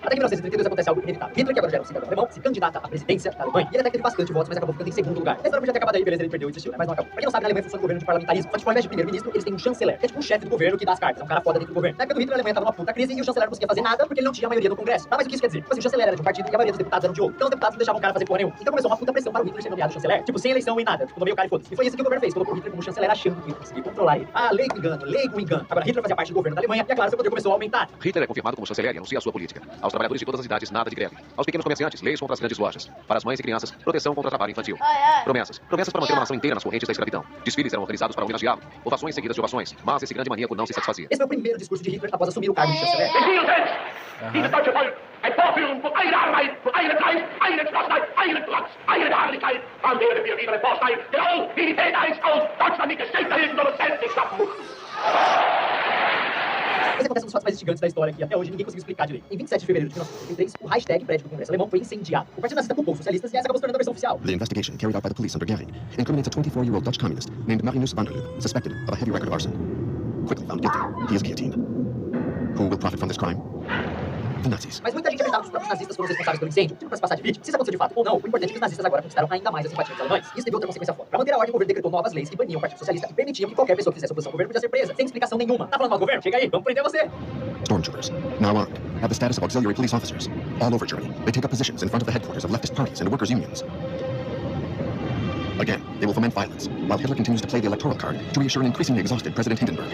Até que em 1932 acontece algo inevitável. Hitler, que agora já era um cidadão alemão, se candidata à presidência da Alemanha. E ele até teve bastante votos, mas acabou ficando em segundo lugar. A história podia ter acabado aí, beleza, ele perdeu e desistiu, né? Mas não acabou. Pra quem não sabe, na Alemanha funciona o governo de parlamentarismo. Só que, ao invés de primeiro-ministro, eles têm um chanceler, que é tipo um chefe do governo que dá as cartas. É um cara foda dentro do governo. Na época do Hitler, a Alemanha tava numa puta crise e o chanceler não conseguia fazer nada porque ele não tinha a maioria no Congresso. Tá, mas o que isso quer dizer? Tipo assim, o chanceler era de um partido e a maioria dos deputados eram de outro. Então os deputados não deixavam o cara fazer porra nenhuma. Então começou uma puta pressão para o Hitler ser nomeado chanceler. Tipo, sem eleição e nada. Tipo, nomeou o cara e foda-se. E foi isso que o governo fez. Colocou o Hitler como chanceler achando que ia conseguir controlar ele. Ah, lei com engano, lei com engano. Agora Hitler fazia parte do governo da Alemanha e, é claro, seu poder começou a aumentar. Hitler é confirmado como chanceler e anuncia a sua política. Aos trabalhadores de todas as idades, nada de greve. Aos pequenos comerciantes, leis contra as grandes lojas. Para as mães e crianças, proteção contra trabalho infantil. Promessas. Promessas para manter uma nação inteira nas correntes da escravidão. Desfiles eram organizados para homenageá-lo. Ovações seguidas de ovações. Mas esse grande maníaco não se satisfazia. Esse foi o primeiro discurso de Hitler após assumir o cargo de chanceler. Dieses deutsche Volk, ein Vorführung von einer Einheit, von einem Geist, einer Geschlossenheit, einem Platz, einer Beharrlichkeit, an deren wir wieder Vorstein, genau wie die Täter einst aus Deutschland die Geschichte hinten und endlich schaffen muss. Esse acontece um dos fatos mais instigantes da história que até hoje ninguém conseguiu explicar direito. Em 27 de fevereiro de 1933, o Reichstag, prédio do Congresso Alemão, foi incendiado. O partido nazista culpou os socialistas e essa acabou se tornando a versão oficial. The investigation carried out by the police under Goering incriminates a 24-year-old Dutch communist named Marinus van der Lubbe, suspected of a heavy record of arson. Quickly found guilty, he is guillotined. Who will profit from this crime? The Nazis. Mas muita gente acreditava que os próprios nazistas foram os responsáveis pelo incêndio, tipo pra se passar de vítima. Se isso aconteceu de fato ou não, o importante é que os nazistas agora conquistaram ainda mais a simpatia dos alemães. Isso teve outra consequência forte. Pra manter a ordem, o governo decretou novas leis que baniam o Partido Socialista e permitiam que qualquer pessoa que fizesse oposição ao governo podia ser presa, sem explicação nenhuma. Tá falando mal do governo? Chega aí, vamos prender você! Stormtroopers, now armed, have the status of auxiliary police officers. All over Germany, they take up positions in front of the headquarters of leftist parties and workers' unions. Again, they will foment violence, while Hitler continues to play the electoral card to reassure an increasingly exhausted President Hindenburg.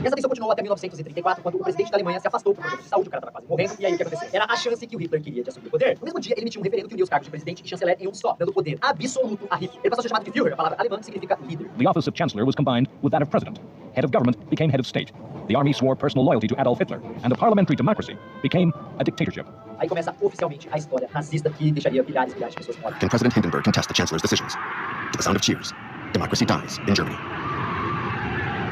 E essa tensão continuou até 1934, quando o presidente da Alemanha se afastou por problemas de saúde, o cara tava quase morrendo, e aí o que aconteceu? Era a chance que o Hitler queria de assumir o poder. No mesmo dia, ele emitiu um referendo que unia os cargos de presidente e chanceler em um só, dando poder absoluto a Hitler. Ele passou a ser chamado de Führer, a palavra alemã que significa líder. The office of Chancellor was combined with that of President. Head of government became head of state. The army swore personal loyalty to Adolf Hitler, and the parliamentary democracy became a dictatorship. Aí começa oficialmente a história nazista que deixaria milhares e milhares de pessoas mortas. Can President Hindenburg contest the Chancellor's decisions? To the sound of cheers, democracy dies in Germany.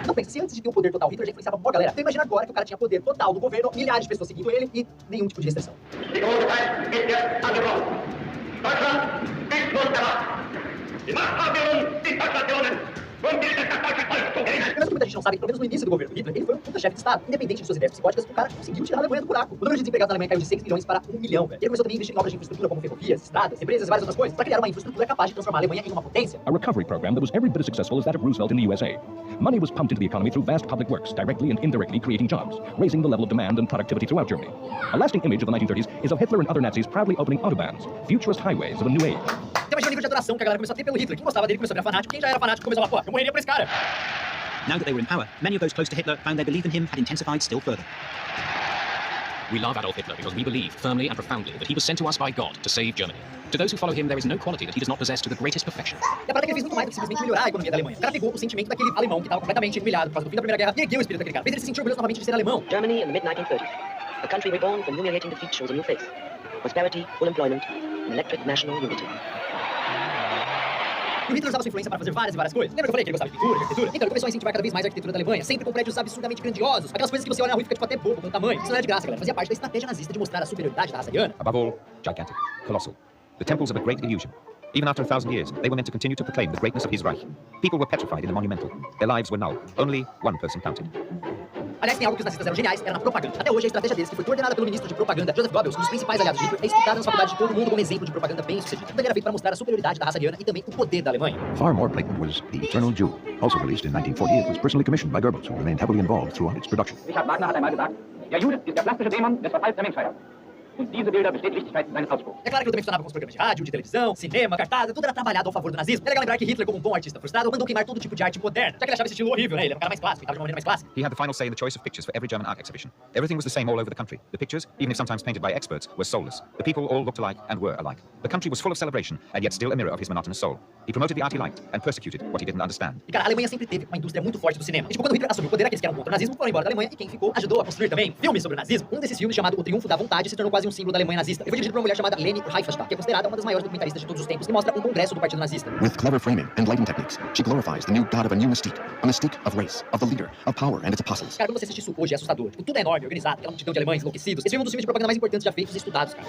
Não pensa, se antes de ter o poder total, Hitler já influenciava uma galera. Então imagina agora que o cara tinha poder total no governo, milhares de pessoas seguindo ele e nenhum tipo de restrição. Die große Zeit ist jetzt angebrochen. Deutschland ist nun der Macht. Die Machthabung ist Nationen. Primeiro que muita gente não sabe, pelo menos no início do governo Hitler, ele foi um puta chefe de Estado. Independente de suas ideias psicóticas, o cara conseguiu tirar a Alemanha do buraco. O número de desempregados na Alemanha caiu de 6 milhões para 1 milhão, velho. Ele começou também a investir em obras de infraestrutura como ferrovias, estradas, represas e várias outras coisas, para criar uma infraestrutura capaz de transformar a Alemanha em uma potência. A recovery program that was every bit as successful as that of Roosevelt in the USA. Money was pumped into the economy through vast public works, directly and indirectly creating jobs, raising the level of demand and productivity throughout Germany. A lasting image of the 1930s is of Hitler and other Nazis proudly opening autobahns, futurist highways of a new age. Tem uma nível de adoração que a galera começou a ter pelo Hitler. Quem gostava dele começou a virar fanático, quem já era fanático começou a falar, pô, eu morreria por esse cara. Now that they were in power, many of those close to Hitler found their belief in him had intensified still further. We love Adolf Hitler because we believe firmly and profoundly that he was sent to us by God to save Germany. To those who follow him, there is no quality that he does not possess to the greatest perfection. E a parada que ele fez muito mais do que simplesmente melhorar a economia da Alemanha. O cara pegou o sentimento daquele alemão que estava completamente humilhado por causa do fim da Primeira Guerra e ergueu o espírito daquele cara. Fez ele se sentir orgulhoso novamente de ser alemão. Germany in the mid-1930s. A country reborn from humiliating defeat shows a new face. Prosperity, full employment, and electric national unity. E o Hitler usava sua influência para fazer várias e várias coisas. Lembra que eu falei que ele gostava de pintura, de arquitetura? Então ele começou a incentivar cada vez mais a arquitetura da Alemanha, sempre com prédios absurdamente grandiosos. Aquelas coisas que você olha na rua e fica tipo até bobo com o tamanho. Isso não era de graça, galera. Fazia parte da estratégia nazista de mostrar a superioridade da raça ariana. Above all, gigantic, colossal. The temples of a great illusion. Even after 1,000 years, they were meant to continue to proclaim the greatness of his Reich. People were petrified in the monumental. Their lives were null. Only one person counted. Aliás, tem algo que os nazistas eram geniais, era na propaganda. Até hoje, a estratégia deles, que foi coordenada pelo ministro de propaganda, Joseph Goebbels, um dos principais aliados de Hitler, é estudada nas faculdades de todo mundo como exemplo de propaganda bem-sucedida. Tudo era feito para mostrar a superioridade da raça ariana e também o poder da Alemanha. Far more blatant was The Eternal Jew. Also released in 1948, it was personally commissioned by Goebbels, who remained heavily involved throughout its production. Richard Wagner hat einmal gesagt, der Jude ist der plastische Dämon des Verfalls der Menschheit. Und diese Bilder bestätigt Wichtigkeit seines Ausbruchs. É claro que eu também funcionava com os programas de rádio, de televisão, cinema, cartaz, tudo era trabalhado ao favor do nazismo. É legal lembrar que Hitler, como um bom artista frustrado, mandou queimar todo tipo de arte moderna, já que ele achava esse estilo horrível, né? Ele era um cara mais clássico, pintava de uma maneira mais clássica. He had the final say in the choice of pictures for every German art exhibition. Everything was the same all over the country. The pictures, even if sometimes painted by experts, were soulless. The people all looked alike and were alike. The country was full of celebration, and yet still a mirror of his monotonous soul. He promoted the art he liked and persecuted what he didn't understand. E cara, a Alemanha sempre teve uma indústria muito forte do cinema. E tipo, quando Hitler assumiu o poder, aqueles que eram contra o nazismo foram embora da Alemanha e quem ficou ajudou a construir também filmes sobre o nazismo. Um desses filmes, chamado O Triunfo da Vontade, se tornou quase um símbolo da Alemanha nazista. Ele foi dirigido por uma mulher chamada Leni Riefenstahl, que é considerada uma das maiores documentaristas de todos os tempos e mostra um congresso do Partido Nazista. With clever framing and lighting techniques, she glorifies the new god of a new mystique, a mystique of race, of the leader, of power and its apostles. Cara, quando você assiste isso hoje é assustador. Tipo, tudo é enorme, organizado, aquela multidão de alemães enlouquecidos. Esse é um dos filmes de propaganda mais importantes já feitos e estudados, cara.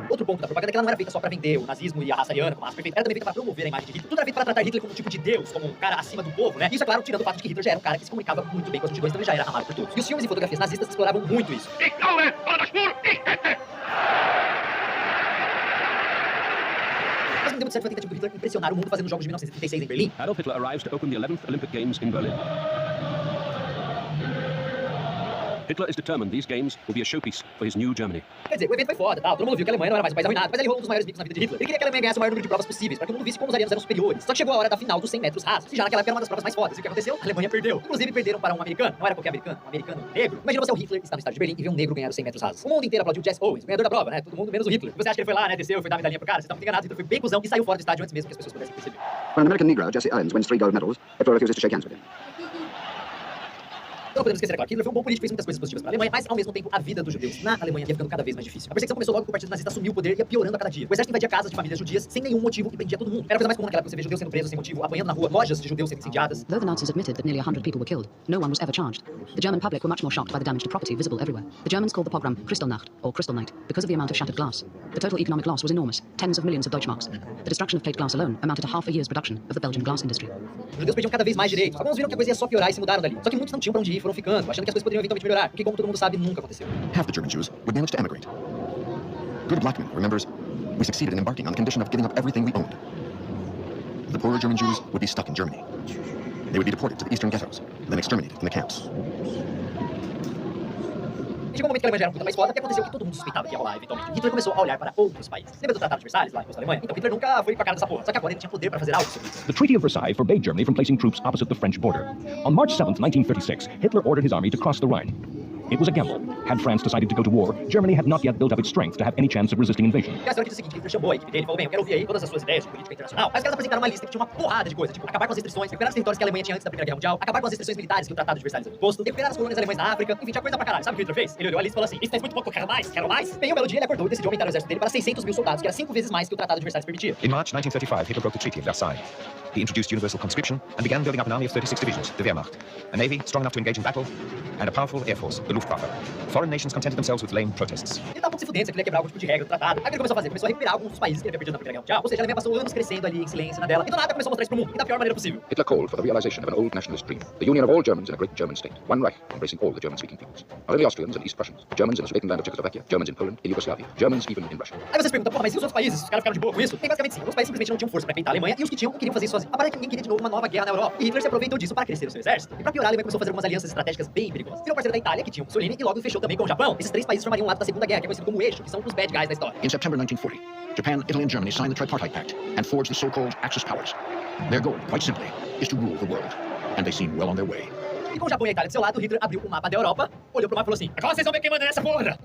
Outro ponto da propaganda é que ela não era feita só pra vender o nazismo e a raça ariana como raça perfeita, era também feita pra promover a imagem de Hitler. Tudo era feito pra tratar Hitler como um tipo de deus, como um cara acima do povo, né? Isso é claro, tirando o fato de que Hitler já era um cara que se comunicava muito bem com as multidões, então ele já era amado por todos. E os filmes e fotografias nazistas exploravam muito isso. Mas não deu muito certo a tentativa do Hitler impressionar o mundo fazendo os Jogos de 1936 em Berlim. Adolf Hitler arrives to open the 11th Olympic Games in Berlin. Hitler is determined these games will be a showpiece for his new Germany. Quer dizer, o evento foi foda, tal. Todo mundo viu que a Alemanha não era mais um país arruinado, mas ele rolou um dos maiores bicos na vida de Hitler. Ele queria que a Alemanha ganhasse o maior número de provas possíveis, para que o mundo visse como os arianos eram superiores. Só que chegou a hora da final dos 100 metros rasos, e já naquela época era uma das provas mais fodas. E o que aconteceu? A Alemanha perdeu. Inclusive perderam para um americano. Não era qualquer americano, um americano negro. Imagina você, o Hitler, está no estádio de Berlim e vê um negro ganhar os 100 metros rasos. O mundo inteiro aplaudiu o Jesse Owens, o ganhador da prova, né? Todo mundo menos o Hitler. Você acha que ele foi lá, né? Desceu, foi dar medalhinha pro cara? Você tá muito enganado. Hitler foi bem cuzão e saiu fora do estádio antes mesmo que as pessoas pudessem perceber. When an American Negro, Jesse Owens, wins 3 gold medals, Hitler refuses to shake hands with him. Não podemos esquecer, é claro, que Hitler foi um bom político, fez muitas coisas positivas para a Alemanha, mas ao mesmo tempo a vida dos judeus na Alemanha ia ficando cada vez mais difícil. A perseguição começou logo que o Partido Nazista assumiu o poder e ia piorando a cada dia. O exército invadia casas de famílias judias sem nenhum motivo e prendia todo mundo. Era a coisa mais comum naquela época, você vê judeus sendo presos sem motivo, apanhando na rua, lojas de judeus sendo incendiadas. Though the Nazis admitted that nearly 100 people were killed, no one was ever charged. The German public were much more shocked by the damage to property visible everywhere. The Germans called the pogrom Kristallnacht, or Crystal Night, because of the amount of shattered glass. The total economic loss was enormous, tens of millions of Deutschmarks. The destruction of plate glass alone amounted to half a year's production of the Belgian glass industry. Os judeus perdiam cada vez mais direitos. Alguns viram que a coisa ia só piorar e se mudaram dali. Só que muitos não tinham pra onde ir, foram ficando, achando que as coisas poderiam eventualmente melhorar, porque como todo mundo sabe, nunca aconteceu. Half the German Jews would manage to emigrate. Good Blackman remembers, we succeeded in embarking on the condition of giving up everything we owned. The poorer German Jews would be stuck in Germany. They would be deported to the eastern ghettos, then exterminated in the camps. E chegou um momento que a Alemanha já era um puta mais foda, que aconteceu que todo mundo suspeitava que ia rolar eventualmente. Hitler começou a olhar para outros países. Lembra do Tratado de Versalhes, lá em da Alemanha? Então Hitler nunca foi com a cara dessa porra. Só que agora ele tinha poder para fazer algo sobre isso. The Treaty of Versailles forbade Germany from placing troops opposite the French border. On March 7th, 1936, Hitler ordered his army to cross the Rhine. It was a gamble. Had France decided to go to war, Germany had not yet built up its strength to have any chance of resisting invasion. E a história diz o seguinte, Hitler chamou a equipe dele e falou, bem, eu quero ouvir aí todas as suas ideias de política internacional. Mas os caras apresentaram uma lista que tinha uma porrada de coisas, tipo, acabar com as restrições, recuperar os territórios que a Alemanha tinha antes da Primeira Guerra Mundial, acabar com as restrições militares que o Tratado de Versalhes havia imposto, recuperar as colônias alemãs na África, enfim, tinha coisa pra caralho. Sabe o que Hitler fez? Ele olhou a lista e falou assim, isso faz muito pouco, eu quero mais, quero mais. Bem, um belo dia ele acordou e decidiu aumentar o exército dele para 600 mil soldados, que era 5 vezes mais que o Tratado de Versalhes permitia. In March 1935, Hitler broke the Treaty of Versailles. He introduced universal conscription and began building up an army of 36 divisions, the Wehrmacht, a navy strong enough to engage in battle, and a powerful air force, the Luftwaffe. Foreign nations contented themselves with lame protests. Ele tava um pouco se fudendo, se ele ia quebrar algum tipo de regra do tratado. Aí o que ele começou a fazer? Começou a recuperar alguns dos países que ele havia perdido na Primeira Guerra Mundial. Ou seja, a Alemanha passou anos crescendo ali em silêncio na dela. E do nada começou a mostrar isso pro mundo, e da pior maneira possível. Hitler called for the realization of an old nationalist dream, the union of all Germans in a great German state, one Reich embracing all the German-speaking peoples. Not only Austrians and East Prussians, Germans in the Sudetenland of Czechoslovakia, Germans in Poland, in Yugoslavia, Germans even in Russia. Aí vocês perguntam, porra, mas e os outros países? Os caras ficaram de boa com isso? Tem basicamente sim. Alguns países simplesmente não tinham força pra enfrentar a Alemanha, e os que tinham queriam fazer isso sozinhos. A parada é que ninguém queria de novo uma nova guerra na Europa. E Hitler se aproveitou disso para crescer o seu exército. E pra piorar, a Alemanha começou a fazer algumas alianças estratégicas bem perigosas. Virou parceiro da Itália, que tinha o Mussolini, e logo fechou também com o Japão. Esses três países formariam um lado da Segunda Guerra, que é conhecido como o eixo, que são os bad guys da história. In September 1940, Japan, Italy, and Germany signed the Tripartite Pact and forged the so-called Axis powers. Their goal, quite simply, is to rule the world. And they seem well on their way. E com o Japão e a Itália do seu lado, Hitler abriu o mapa da Europa, olhou pro mapa e falou assim: agora vocês vão ver quem manda nessa porra!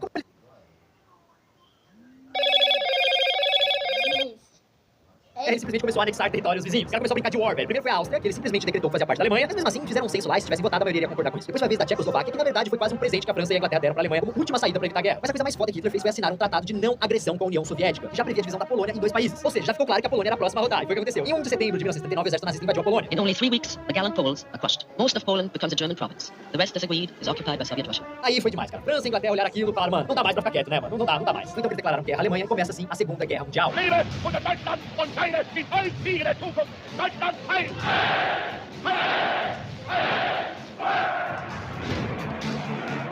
Ele simplesmente começou a anexar territórios vizinhos. Os caras começaram a brincar de war, velho. Primeiro foi a Áustria, que ele simplesmente decretou que fazia parte da Alemanha, mas mesmo assim fizeram um censo lá e se tivessem votado a maioria ia concordar com isso. Depois foi a vez da Tchecoslováquia, que na verdade foi quase um presente que a França e a Inglaterra deram pra Alemanha como última saída pra evitar a guerra. Mas a coisa mais foda que Hitler fez foi assinar um tratado de não agressão com a União Soviética, que já previa a divisão da Polônia em dois países. Ou seja, já ficou claro que a Polônia era a próxima a rodar. E foi o que aconteceu. Em 1 de setembro de 1979, o exército nazista invadiu a Polônia. In only 3 weeks, the gallant Poles are crushed. Most of Poland becomes a German province. The rest, as agreed, is occupied by Soviet Russia. Aí foi demais, cara. França e Inglaterra olharam aquilo e falaram, mano, não dá mais pra ficar quieto, né, mano? Não dá mais. Então eles declararam guerra à Alemanha e começa assim a Segunda Guerra Mundial. Lebe unter Deutschland und seine die Vollziege der Zukunft! Deutschland heil!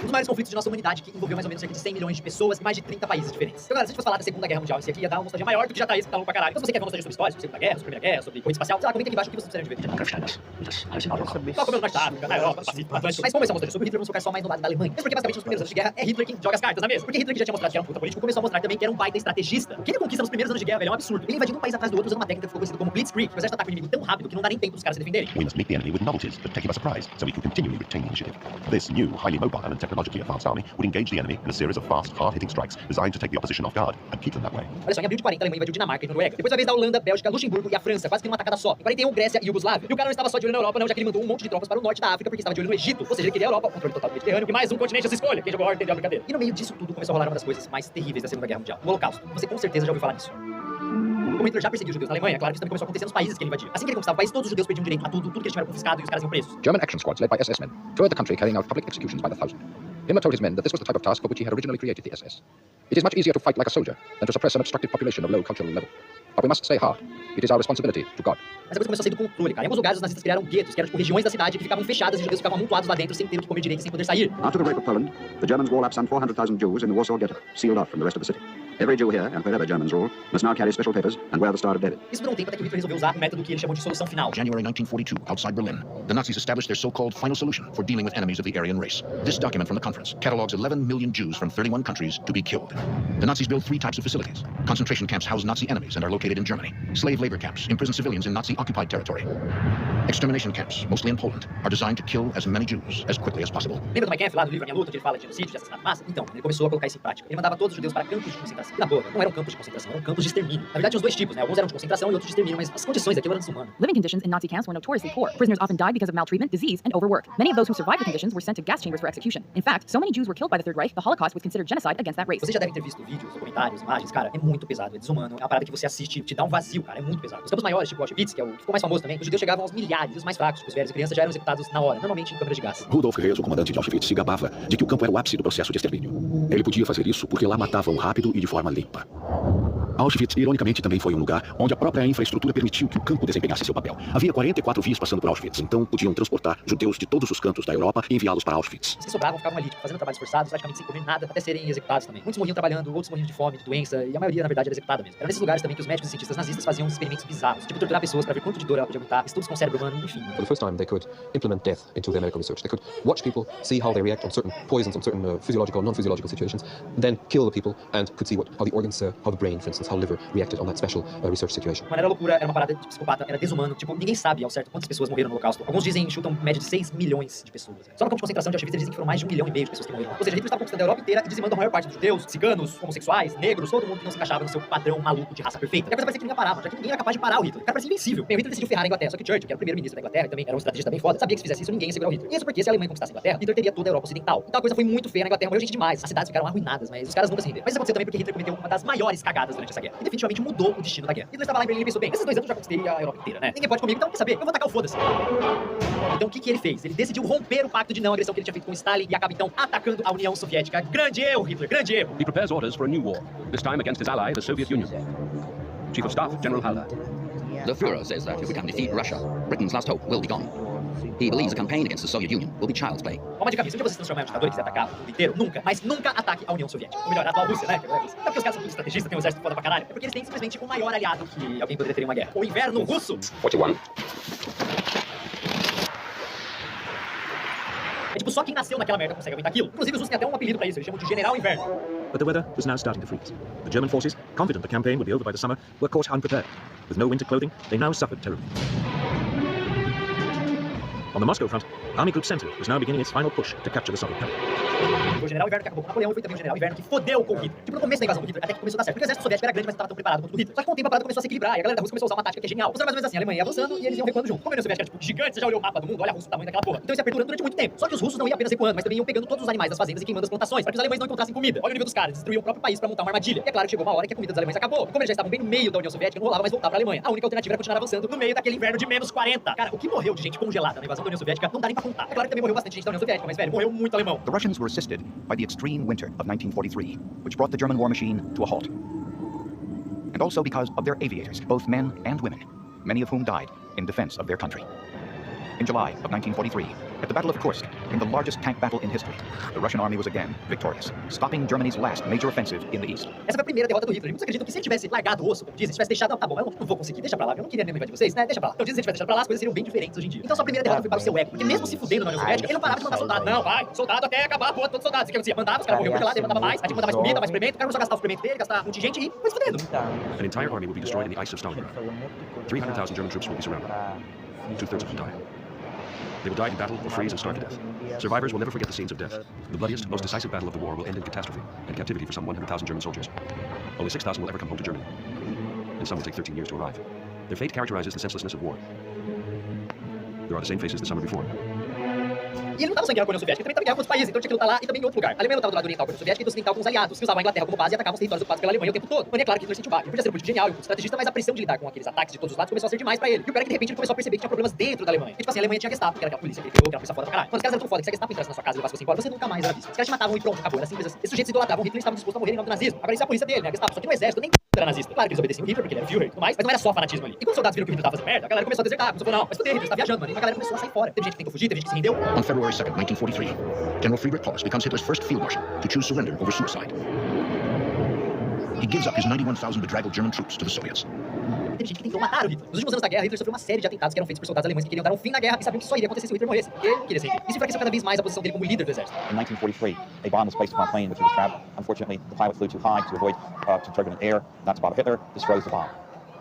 Um dos maiores conflitos de nossa humanidade, que envolveu mais ou menos cerca de 100 milhões de pessoas em mais de 30 países diferentes. Então, galera, se a gente fosse falar da Segunda Guerra Mundial, isso aqui ia dar uma nostalgia maior do que já tá isso, que tá longo pra caralho. Então, se você quer ver uma nostalgia sobre história, sobre Segunda Guerra, sobre Primeira Guerra, sobre corrida espacial, sei lá, comenta aqui embaixo o que vocês precisam de ver. Qual como é o Norte da África, na Europa, Pacífico, Atlântico. Mas como essa nostalgia sobre Hitler, vamos focar só mais no lado da Alemanha. Mas porque basicamente nos primeiros anos de guerra é Hitler quem joga as cartas na mesa. Porque Hitler, que já tinha mostrado que era um puta político, começou a mostrar também que era um baita estrategista. O que ele conquista nos primeiros anos de guerra, velho, é um absurdo. Ele invadindo um país atrás do outro usando uma técnica que ficou conhecida como Blitzkrieg, que o exército ataca o inimigo tão rápido que não dá nem tempo dos caras se defenderem. We must meet the enemy with novelties that take him by surprise, so we can continually retain the initiative. This new, highly mobile and technologically advanced army would engage the enemy in a series of fast, hard-hitting strikes designed to take the opposition off guard and keep them that way. Olha só, em abril de 40, a Alemanha invadiu Dinamarca e Noruega. Depois a vez da Holanda, Bélgica, Luxemburgo e a França, quase que numa tacada só. Em 41, Grécia e Iugoslávia. E o cara não estava só de olho na Europa, não, já que ele mandou um monte de tropas para o norte da África porque estava de olho no Egito. Ou seja, ele queria a Europa, o controle total do Mediterrâneo e mais um continente a sua escolha. Quem jogou a entendeu a brincadeira. E no meio disso tudo começou a rolar uma das coisas mais terríveis da Segunda Guerra Mundial, o Holocausto. Você com certeza já ouviu falar disso. Como Hitler já perseguiu os judeus na Alemanha, claro que isso também começou a acontecer nos países que ele invadia. Assim que ele conquistava o país, todos os judeus perdiam direito a tudo que eles tiveram confiscado e os caras iam presos. German action squads led by SS men toured the country carrying out public executions by the thousand. Himmler told his men that this was the type of task for which he had originally created the SS. It is much easier to fight like a soldier than to suppress an obstructive population of low cultural level. But we must stay hard. It is our responsibility to God. Mas a coisa começou a sair do controle, cara. Em alguns lugares, os nazistas criaram guetos, que eram tipo regiões da cidade que ficavam fechadas e os judeus ficavam amontoados lá dentro sem ter o que comer direito e sem poder sair. After the break of Poland, the Germans wall up some 400,000 Jews in the Warsaw Ghetto, sealed off from the rest of the city. Every Jew here, and wherever Germans rule, must now carry special papers and wear the Star of David. Isso durou um tempo até que o Hitler resolveu usar um método que ele chamou de solução final. January 1942, outside Berlin, the Nazis established their so-called final solution for dealing with enemies of the Aryan race. This document from the conference catalogs 11 million Jews from 31 countries to be killed. The Nazis built 3 types of facilities. Concentration camps house Nazi enemies and are located in Germany. Slave labor camps imprison civilians in Nazi-occupied territory. Extermination camps, mostly in Poland, are designed to kill as many Jews as quickly as possible. Lembra do Mein Kampf lá do livro A Minha Luta, onde ele fala de genocídio, de assassinato de massa? Então, ele começou a colocar isso em prática. Ele mandava todos os judeus para campos de concentração. E na boa, não eram campos de concentração, eram campos de extermínio. Na verdade, tinha os dois tipos, né? Alguns eram de concentração e outros de extermínio, mas as condições daquilo eram desumanas. Living conditions in Nazi camps were notoriously poor. Prisoners often died because of maltreatment, disease, and overwork. Many of those who survived the conditions were sent to gas chambers for execution. In fact, so many Jews were killed by the Third Reich, the Holocaust was considered genocide against that race. Vocês já devem ter visto vídeos, documentários, imagens, cara, é muito pesado, é desumano. É uma parada que você assiste, te dá um vazio, cara, é muito pesado. Os campos maiores, tipo Auschwitz, que é o que ficou mais famoso também, os judeus chegavam aos milhares, e os mais fracos, os velhos e crianças já eram executados na hora, normalmente em câmeras de gás. Rudolf Hess, o comandante de Auschwitz, se gabava de que o campo era o ápice do processo de extermínio. Ele podia fazer isso porque lá matavam rápido e de forma limpa. Auschwitz, ironicamente, também foi um lugar onde a própria infraestrutura permitiu que o campo desempenhasse seu papel. Havia 44 vias passando por Auschwitz, então podiam transportar judeus de todos os cantos da Europa e enviá-los para Auschwitz. Os que sobravam ficavam ali, tipo, fazendo trabalhos forçados, praticamente sem comer nada, até serem executados também. Muitos morriam trabalhando, outros morriam de fome, de doença, e a maioria, na verdade, era executada mesmo. Era nesses lugares também que os médicos e cientistas nazistas faziam uns experimentos bizarros, tipo torturar pessoas para ver quanto de dor ela podia aguentar, estudos com o cérebro humano, enfim. For the first time, they could implement death into their medical research. They could watch people, see how they react on certain poisons, on certain physiological, non-physiological situations, then kill the people and could see how the organs, how the brain, for instance, how liver reacted on that special research situation. Mano, era loucura, era uma parada de psicopata, era desumano. Tipo, ninguém sabe ao certo quantas pessoas morreram no Holocausto. Alguns dizem, chutam média de 6 milhões de pessoas. Só no campo de concentração de Auschwitz eles dizem que foram mais de 1,5 milhão de pessoas que morreram. Ou seja, Hitler estava conquistando a Europa inteira e dizimando a maior parte dos judeus, ciganos, homossexuais, negros, todo mundo que não se encaixava no seu padrão maluco de raça perfeita. E a coisa parecia que ninguém parava, já que ninguém era capaz de parar o Hitler. O cara parecia invencível. Bem, o Hitler decidiu ferrar a Inglaterra, só que Churchill, que era o primeiro-ministro da Inglaterra e também era um estrategista bem foda, sabia que se fizesse isso ninguém ia segurar o Hitler. E isso porque se a Alemanha conquistasse a Inglaterra, Hitler teria toda a Europa ocidental. Então a coisa foi muito feia na Inglaterra, morreu gente demais. As cidades ficaram arruinadas, mas os caras nunca se renderam. Mas isso aconteceu também porque Hitler cometeu uma das maiores cagadas durante essa essa guerra. E definitivamente mudou o destino da guerra. Hitler estava lá em Berlim e pensou, bem, esses 2 anos eu já conquistei a Europa inteira, né? Ninguém pode comigo, então quer saber? Eu vou tacar o foda-se. Então o que ele fez? Ele decidiu romper o pacto de não agressão que ele tinha feito com Stalin e acaba então atacando a União Soviética. Grande erro, Hitler, grande erro. He prepares orders for a new war, this time against his ally, the Soviet Union. Chief of Staff, General Halder. The Führer says that if we can defeat Russia, Britain's last hope will be gone. He believes a campaign against the Soviet Union will be child's play. Uma dica, se um dia você se transformar em um ditador e quiser atacar o mundo inteiro, nunca, mas nunca ataque a União Soviética. Ou melhor, a atual Rússia, né? Não é porque os caras são estrategistas, têm um exército foda pra caralho. É porque eles têm simplesmente o maior aliado que alguém poderia ter em uma guerra. O inverno russo. 41. É tipo, só quem nasceu naquela merda consegue aguentar aquilo. Inclusive, os russos têm até um apelido pra isso, eles chamam de General Inverno. But the weather was now starting to freeze. The German forces, confident the campaign would be over by the summer, were caught unprepared. With no winter clothing, they now suffered terribly. On the Moscow front, Army Group Center was now beginning its final push to capture the Soviet capital. O General Inverno que acabou com Napoleão foi também o General Inverno que fodeu com o Hitler. Tipo, no começo da invasão do Hitler, até que começou a dar certo. Porque o exército soviético era grande, mas não estava tão preparado quanto o Hitler. Só que com o tempo a parada começou a se equilibrar e a galera da Rússia começou a usar uma tática que é genial. Funciona mais ou menos assim, a Alemanha ia avançando e eles iam recuando junto. Como a União Soviética era tipo gigante, você já olhou o mapa do mundo, olha a Rússia, o tamanho daquela porra. Então isso ia perdurando durante muito tempo. Só que os russos não iam apenas recuando, mas também iam pegando todos os animais das fazendas e queimando as plantações, para que os alemães não encontrassem comida. Olha o nível dos caras, destruíam o próprio país para montar uma armadilha. E é claro que chegou uma hora que a comida dos alemães acabou. E como eles já estavam bem no meio da União Soviética, não rolava mais voltar para a Alemanha. A única alternativa era continuar avançando no meio daquele inverno de menos 40. Cara, o que morreu de gente congelada na invasão da União Soviética não dá nem pra contar. É claro que também morreu bastante gente da União Soviética, mas velho, morreu muito alemão. The Russians were assisted by the extreme winter of 1943, which brought the German war machine to a halt. And also because of their aviators, both men and women, many of whom died in defense of their country. In July of 1943, at the Battle of Kursk, in the largest tank battle in history, the Russian army was again victorious, stopping Germany's last major offensive in the east. Essa foi a primeira derrota do Hitler. Muitos acreditam que se ele tivesse largado o osso, como dizem, se tivesse deixado, tá bom, eu não vou conseguir, deixa pra lá, eu não queria nem invadir vocês, né, deixa pra lá. Então dizem, se ele tivesse deixado pra lá, as coisas seriam bem diferentes hoje em dia. Então sua primeira derrota foi para o seu ego, porque mesmo se fudendo na União Soviética, ele não parava de mandar soldado. Não, vai, soldado até acabar a porra todos os soldados. Você quer dizer, mandava, os caras morriam congelado, ele mandava mais, aí tinha que mandar mais comida, mais suplemento, o cara começou a gastar o suplemento dele, gastar contingente e foi se fudendo. An entire army will be destroyed in the ice of Stalingrad. 300,000 German troops will be surrounded. 2/3 of them die. They will die in battle or freeze and starve to death. Survivors will never forget the scenes of death. The bloodiest, most decisive battle of the war will end in catastrophe and captivity for some 100,000 German soldiers. Only 6,000 will ever come home to Germany, and some will take 13 years to arrive. Their fate characterizes the senselessness of war. There are the same faces the summer before. E ele não estava só em guerra com a União Soviética, ele também estava em guerra com outros países, então tinha que lutar lá e também em outro lugar. A Alemanha lutava do lado oriental com a União Soviética e do ocidental com os aliados, que usavam a Inglaterra como base e atacavam os territórios ocupados pela Alemanha o tempo todo. Então é claro que Hitler sentiu baixo. Ele podia ser um político genial e um estrategista, mas a pressão de lidar com aqueles ataques de todos os lados começou a ser demais pra ele. E o pior é que de repente ele começou a perceber que tinha problemas dentro da Alemanha. E, tipo assim, a Alemanha tinha Gestapo, que era aquela polícia que ele criou, que era uma polícia foda pra caralho. Quando os caras eram tão foda que se a Gestapo entrasse na sua casa e levasse você embora, você nunca mais era visto. Os caras te matavam e pronto, acabou, era simples assim. Esses sujeitos idolatravam Hitler e estavam dispostos a morrer em nome do nazismo. Agora isso é a polícia dele, né? A Gestapo, só que no exército nem era nazista. Claro que eles obedeciam Hitler porque ele era Führer e tudo mais, mas não era só fanatismo ali. E quando os soldados viram que o Hitler tava fazendo merda, a galera começou a desertar, começou a falar, não, mas fudeu, Hitler tá viajando, mano. E a galera começou a sair fora. Teve gente que tentou fugir, teve gente que se rendeu. On February 2nd, 1943, General Friedrich Paulus becomes Hitler's first field marshal to choose surrender over suicide. He gives up his 91,000 bedraggled German troops to the Soviets. Teve gente que tentou matar o Hitler. Nos últimos anos da guerra, Hitler sofreu uma série de atentados que eram feitos por soldados alemães que queriam dar um fim na guerra e sabiam que só iria acontecer se o Hitler morresse. Porque ele não queria ser Hitler. Isso enfraqueceu cada vez mais a posição dele como líder do exército. In 1943, a bomb was placed upon a plane in which he was trapped. Unfortunately, the pilot flew too high to avoid turbulent air. That spot of Hitler destroys the bomb.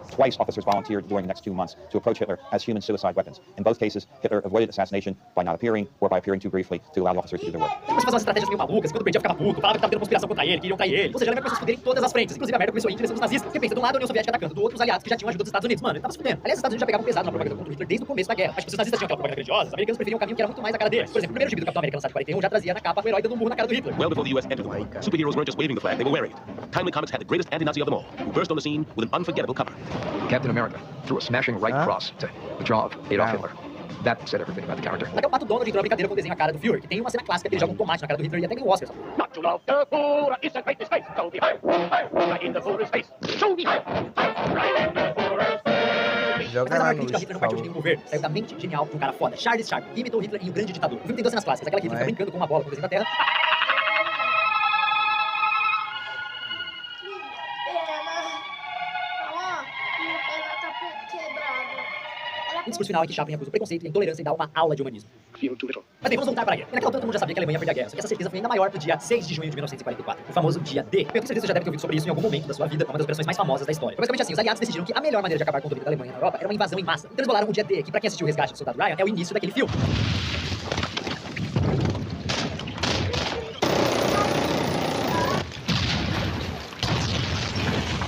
Twice, officers volunteered during the next 2 months to approach Hitler as human suicide weapons. In both cases, Hitler avoided assassination by not appearing or by appearing too briefly to allow the officers to do their work. Ele começou a fazer umas estratégias meio malucas, quando perdia ficava puto, falava que tava tendo conspiração contra ele, que iriam trair ele. Ou seja, ele começou a se fuder em todas as frentes. Inclusive a merda começou a ir em direção dos nazistas. Porque pensa, de um lado a União Soviética atacando, do outro os aliados que já tinham ajuda dos Estados Unidos. Mano, ele tava se fudendo. Aliás, os Estados Unidos já pegavam pesado na propaganda contra o Hitler desde o começo da guerra. Mas tipo, se os nazistas tinham aquela propaganda grandiosa, os americanos preferiam um caminho que era muito mais a cara deles. Por exemplo, o primeiro gibi do Capitão América lançado em 41 já trazia na capa o herói dando um murro na cara do Hitler. Well before the US entered the war, superheroes weren't just waving the flag, they were wearing it. Timely Comics had the greatest anti-Nazi of them all, who burst on the scene with an unforgettable cover. Captain America threw a smashing right cross to the jaw of Adolf Hitler. That said everything about the character. Até o Pato Donald entrou na brincadeira com o desenho a cara do Führer, que tem uma cena clássica que ele joga um tomate na cara do Hitler e até ganha o Oscar. Not to love the Führer is a great disgrace. So behind, right in the Führer's face. Show me right in the Führer's face. Mas a maior crítica a Hitler não partiu de nenhum governo, saiu da mente genial de um cara foda, Charles Sharp, que imitou Hitler em O Grande Ditador. O filme tem 2 cenas clássicas, aquela que Hitler fica brincando com uma bola com o desenho da Terra. O discurso final é que Chaplin acusa o preconceito, a intolerância e dá uma aula de humanismo. Mas bem, vamos voltar para a guerra. E naquela altura todo mundo já sabia que a Alemanha ia perder a guerra, só que essa certeza foi ainda maior no dia 6 de junho de 1944, o famoso dia D. Eu tenho certeza que você já deve ter ouvido sobre isso em algum momento da sua vida, uma das operações mais famosas da história. Foi basicamente assim, os aliados decidiram que a melhor maneira de acabar com o domínio da Alemanha na Europa era uma invasão em massa. Então eles bolaram o dia D, que pra quem assistiu o Resgate do Soldado Ryan, é o início daquele filme.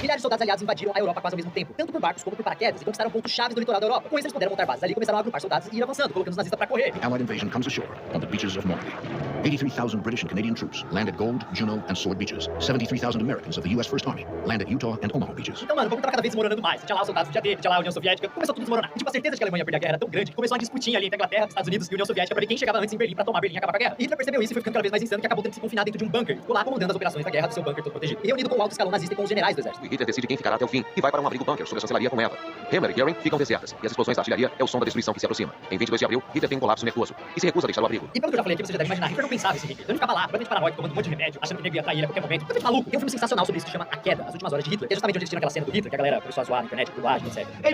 Milhares de soldados aliados invadiram a Europa quase ao mesmo tempo, tanto por barcos como por paraquedas, e conquistaram pontos chaves do litoral da Europa. Com isso, eles puderam montar bases ali e começaram a agrupar soldados e ir avançando, colocando os nazistas pra correr. The Allied invasion comes ashore on the beaches of Normandy. 83,000 British and Canadian troops land at Gold, Juno, and Sword beaches. 73,000 Americans of the U.S. First Army land at Utah and Omaha beaches. Então, mano, o bagulho tava cada vez desmoronando mais. Tinha lá os soldados do dia D, tinha lá a União Soviética, começou tudo a desmoronar. E tipo, a certeza de que a Alemanha ia perder a guerra era tão grande que começou uma disputinha ali entre a Inglaterra, Estados Unidos e União Soviética pra ver quem chegava antes em Berlim pra tomar Berlim e acabar com a guerra. E Hitler percebeu isso e foi ficando cada vez mais insano que acabou tendo que se confinar dentro de um bunker. Ficou lá comandando as operações da guerra do seu bunker todo protegido. E reunido com o alto escalão nazista e com os generais do exército. E Hitler decide quem ficará até o fim e vai para um abrigo bunker sob a chancelaria com Eva. Himmler e Göring ficam desertas e as explosões da artilharia é o som da destruição que se aproxima. Em 22 de abril, Hitler tem um colapso nervoso e se recusa a deixar o abrigo. E pelo que eu já falei aqui, você já deve imaginar, Hitler não pensava esse Hitler. Então ele ficava lá, completamente paranoico, tomando um monte de remédio, achando que o nego ia trair ele a qualquer momento. Totalmente maluco. Tem um filme sensacional sobre isso que chama A Queda, As Últimas Horas de Hitler. Que é justamente onde eles tiram aquela cena do Hitler, que a galera começou a zoar na internet, dublagem, etc. É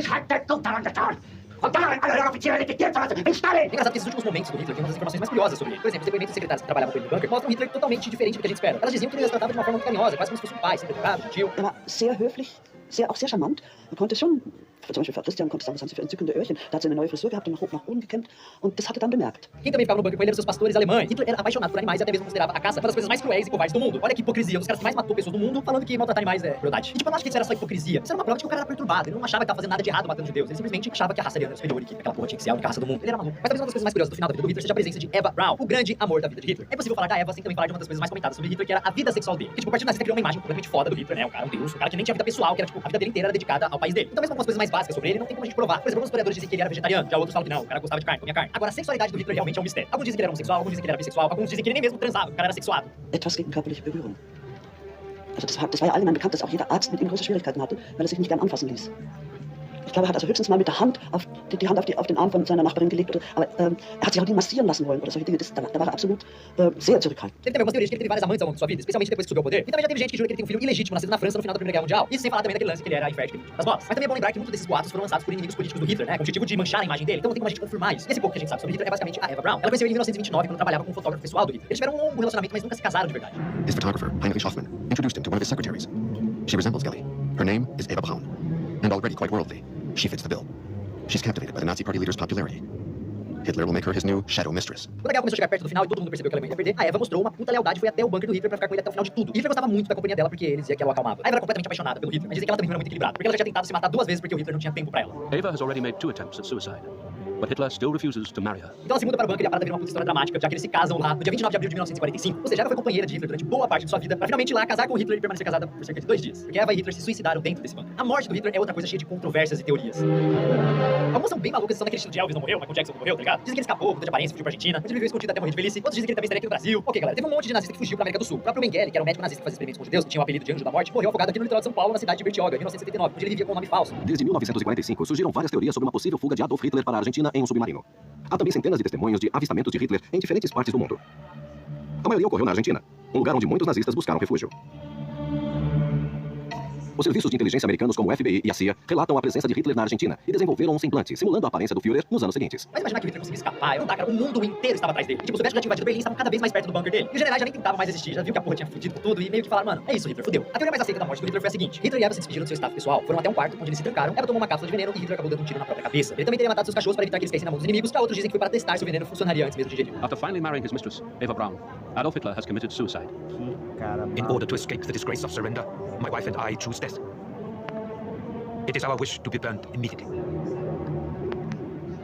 engraçado que esses últimos momentos do Hitler tem umas informações mais curiosas sobre ele. Por exemplo, os depoimentos dos secretários que trabalhavam com ele no bunker mostram um Hitler totalmente diferente do que a gente espera. Elas diziam que ele as tratava de uma forma muito carinhosa, quase como se fosse um pai, sempre educado, gentil. Er war sehr höflich, auch sehr charmant. Man konnte schon, zum Beispiel Frau Christian konnte sagen, was haben Sie für entzückende Öhrchen. Da hat sie eine neue Frisur gehabt und nach oben gekämmt. Und das hat er dann bemerkt. Quem também ficava no bunker com ele eram seus pastores alemães. Hitler era apaixonado por animais e até mesmo considerava a caça uma das coisas mais cruéis e covardes do mundo. Olha que hipocrisia, um dos caras que mais matou pessoas do mundo falando que maltratar animais é crueldade. E tipo, eu não acho que isso era só hipocrisia. Isso era uma prova de que o cara era perturbado. Ele não achava que estava fazendo nada de errado matando judeus. Ele simplesmente achava que a raça ariana era superior e que aquela porra tinha que ser a única raça do mundo. Ele era maluco. Mas talvez uma das coisas mais curiosas do final da vida do Hitler seja a presença de Eva Braun, o grande amor da vida de Hitler. É possível falar da Eva sem também falar de uma das coisas mais comentadas sobre Hitler, que era a vida sexual dele. Que tipo, o partido nazista criou uma imagem completamente foda do Hitler, né? Um cara, um deus, um cara que nem tinha vida pessoal, que era tipo, a vida dele inteira era dedicada ao país dele. Então mesmo algumas coisas mais básicas sobre ele não tem como a gente provar. Por exemplo, alguns historiadores dizem que ele era vegetariano, já outros falam que não, o cara gostava de carne, comia carne. Agora, a sexualidade do Hitler realmente é um mistério. Alguns dizem que ele era homossexual, alguns dizem que ele era bissexual, alguns dizem que ele nem mesmo transava, o cara era sexuado. Etwas gegen körperliche Berührung. Also das war ja allgemein bekannt, dass auch jeder Arzt mit ihm große Schwierigkeiten hatte, weil er sich nicht gern anfassen ließ. Ich glaube, er hat also höchstens mal mit der Hand die Hand auf den Arm von seiner Nachbarin gelegt, oder, aber er hat sich auch nie massieren lassen wollen oder solche Dinge. Da war er absolut sehr zurückhaltend. Ele teve algumas teorias de que ele teve várias amantes ao longo de sua vida, especialmente depois que subiu ao poder. E também já teve gente que jura que ele tem um filho ilegítimo nascido na França no final da Primeira Guerra Mundial. Isso sem falar também daquele lance que ele era infértil das bolas. Mas também é bom lembrar que muitos desses boatos foram lançados por inimigos políticos do Hitler, né? Com o objetivo de manchar a imagem dele. Então não tem como a gente confirmar isso. E esse pouco que a gente sabe sobre Hitler é basicamente a Eva Braun. Ela conheceu ele em 1929 quando trabalhava como fotógrafo pessoal do Hitler. Eles tiveram um longo relacionamento, mas nunca se casaram de verdade. His photographer, Heinrich Hoffmann, introduced him to one of his secretaries. She resembles Gelly. Her name is Eva Braun. And already quite worldly, she fits the bill. She's captivated by the Nazi Party leader's popularity. Hitler will make her his new shadow mistress. Quando a guerra começou a chegar perto do final e todo mundo percebeu que a Alemanha ia perder, a Eva mostrou uma puta lealdade e foi até o bunker do Hitler pra ficar com ele até o final de tudo. E Hitler gostava muito da companhia dela porque ele dizia que ela o acalmava. A Eva era completamente apaixonada pelo Hitler, mas dizia que ela também não era muito equilibrada, porque ela já tinha tentado se matar 2 vezes porque o Hitler não tinha tempo pra ela. Eva has already made 2 attempts at suicide, but Hitler still refuses to marry her. Então ela se muda para o bunker e a parada vira uma puta história dramática, já que eles se casam lá no dia 29 de abril de 1945. Ou seja, ela foi companheira de Hitler durante boa parte de sua vida, pra finalmente ir lá casar com o Hitler e permanecer casada por cerca de 2 dias. Porque Eva e Hitler se suicidaram dentro desse bunker. A morte do Hitler é outra coisa cheia de controvérsias e teorias. Algumas são bem malucas, são daquele estilo de Elvis não morreu, Michael Jackson não morreu, tá ligado? Dizem que ele escapou, mudou de aparência, fugiu pra Argentina, mas ele viveu escondido até morrer de velhice. Outros dizem que ele também estaria aqui no Brasil. Ok, galera, teve um monte de nazista que fugiu pra América do Sul. O próprio Mengele, que era um médico nazista que fazia experimentos com judeus, que tinha o apelido de Anjo da Morte, morreu afogado aqui no litoral de São Paulo, na cidade de Bertioga, em 1979, onde ele vivia com um nome falso. Desde 1945, surgiram várias teorias sobre uma possível fuga de Adolf Hitler para a Argentina em um submarino. Há também centenas de testemunhos de avistamentos de Hitler em diferentes partes do mundo. A maioria ocorreu na Argentina, um lugar onde muitos nazistas buscaram refúgio. Os serviços de inteligência americanos como o FBI e a CIA relatam a presença de Hitler na Argentina e desenvolveram um semblante, simulando a aparência do Führer nos anos seguintes. Mas imaginar que o Hitler conseguia escapar, não dá, cara, o mundo inteiro estava atrás dele. E, tipo, os soviéticos já tinham invadido Berlim, estavam cada vez mais perto do bunker dele. E os generais já nem tentavam mais resistir, já viu que a porra tinha fudido com tudo e meio que falaram, mano, é isso, Hitler, fudeu. A teoria mais aceita da morte do Hitler foi a seguinte: Hitler e Eva se despediram do seu staff pessoal, foram até um quarto onde eles se trancaram, Eva tomou uma cápsula de veneno e Hitler acabou dando um tiro na própria cabeça. Ele também teria matado seus cachorros para evitar que eles caíssem na mão dos inimigos, pra outros dizem que foi para testar se o veneno funcionaria antes mesmo de ingerir. After finally marrying his mistress, Eva Braun, Adolf Hitler has committed suicide. In order to escape the disgrace of surrender, my wife and I choose death. It is our wish to be burned immediately.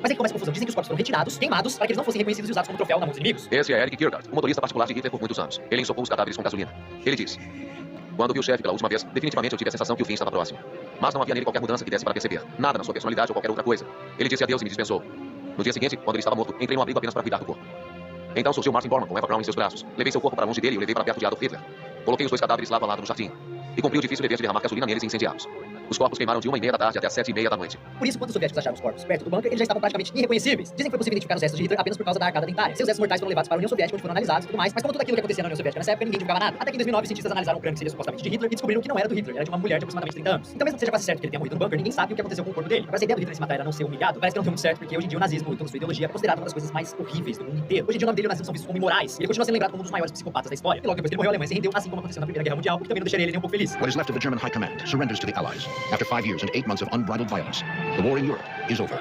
Mas aí começa a confusão. Dizem que os corpos foram retirados, queimados, para que eles não fossem reconhecidos e usados como troféu na mão dos inimigos. Esse é Eric Kierkegaard, o motorista particular de Hitler por muitos anos. Ele ensopou os cadáveres com gasolina. Ele diz: quando vi o chefe pela última vez, definitivamente eu tive a sensação que o fim estava próximo. Mas não havia nele qualquer mudança que desse para perceber. Nada na sua personalidade ou qualquer outra coisa. Ele disse adeus e me dispensou. No dia seguinte, quando ele estava morto, entrei no abrigo apenas para cuidar do corpo. Então surgiu Martin Bormann com Eva Braun em seus braços. Levei seu corpo para longe dele e o levei para perto de Adolf Hitler. Coloquei os 2 cadáveres lado a lado no jardim. E cumpri o difícil dever de derramar gasolina neles e incendiá-los. Os corpos queimaram de 1h30 da tarde até 7h30 da noite. Por isso, quando os soviéticos acharam os corpos perto do bunker, eles já estavam praticamente irreconhecíveis. Dizem que foi possível identificar os restos de Hitler apenas por causa da arcada dentária. Seus restos mortais foram levados para a União Soviética, onde foram analisados e tudo mais. Mas como tudo aquilo que acontecia na União Soviética nessa época, ninguém divulgava nada. Até que em 2009, cientistas analisaram o crânio que seria supostamente de Hitler e descobriram que não era do Hitler, era de uma mulher de aproximadamente 30 anos. Então, mesmo que seja quase certo que ele tenha morrido no bunker, ninguém sabe o que aconteceu com o corpo dele. Agora, essa ideia do Hitler se matar era não ser humilhado, parece que não deu muito certo, porque hoje em dia o nazismo, então sua ideologia, é considerado uma das coisas mais horríveis do mundo inteiro. Hoje em dia o nome dele e o nazismo são vistos como imorais. E ele continua sendo lembrado como um dos maiores psicopatas da história. E logo depois que ele morreu, a Alemanha se rendeu, assim como aconteceu na Primeira Guerra Mundial, o que também não deixaria ele nem um pouco feliz. What is left of the German High Command surrenders to the Allies. After 5 years and 8 months of unbridled violence, the war in Europe is over.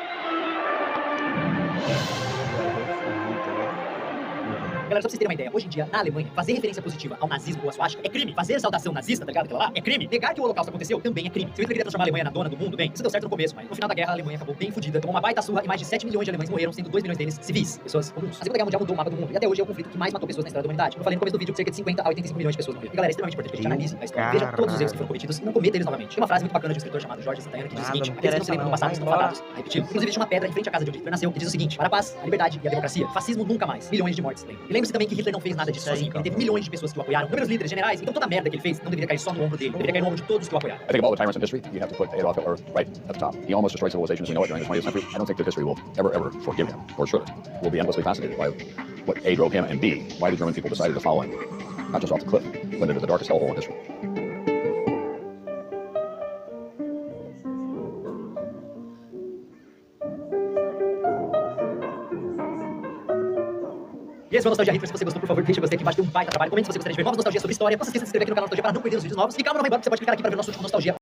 Galera, só pra vocês terem uma ideia, hoje em dia, na Alemanha, fazer referência positiva ao nazismo ou à swastika é crime. Fazer saudação nazista, tá ligado? Aquela lá, é crime. Negar que o Holocausto aconteceu também é crime. Se o Hitler queria transformar a Alemanha na dona do mundo, bem, isso deu certo no começo, mas no final da guerra a Alemanha acabou bem fodida, tomou uma baita surra e mais de 7 milhões de alemães morreram, sendo 2 milhões deles civis, pessoas comuns. A Segunda Guerra Mundial mudou o mapa do mundo e até hoje é o conflito que mais matou pessoas na história da humanidade. Eu falei no começo do vídeo que cerca de 50 a 85 milhões de pessoas morreram. E galera, é extremamente importante que a gente analise a história. Veja todos os erros que foram cometidos e não cometa eles novamente. Tem uma frase muito bacana de um escritor chamado Jorge Santayana que diz o seguinte: aqueles que não se lembram do passado estão fadados a repetir. Inclusive existe uma pedra em frente à casa de onde Hitler nasceu que diz o seguinte: para a paz, a liberdade e a democracia, fascismo nunca mais. Milhões de mortes, lembra. E lembre-se também que Hitler não fez nada disso sozinho. Ele teve milhões de pessoas que o apoiaram, inúmeros líderes, generais, então toda a merda que ele fez não deveria cair só no ombro dele, deveria cair no ombro de todos que o apoiaram. I think of all the tyrants in history, you have to put Adolf Hitler right at the top. He almost destroyed civilization as we know it during the 20th century. I don't think that history will ever forgive him, or should it. We'll be endlessly fascinated by what A drove him, and B, why the German people decided to follow him. Not just off the cliff, but into the darkest hellhole in history. E esse foi o Nostalgia Hitler. Se você gostou, por favor, deixa o gostei aqui embaixo, tem um baita trabalho. Comente se você gostaria de ver novas nostalgias sobre história. Não se esqueça de se inscrever aqui no canal Nostalgia para não perder os vídeos novos. E calma, não vai embora, você pode clicar aqui para ver o nosso último Nostalgia.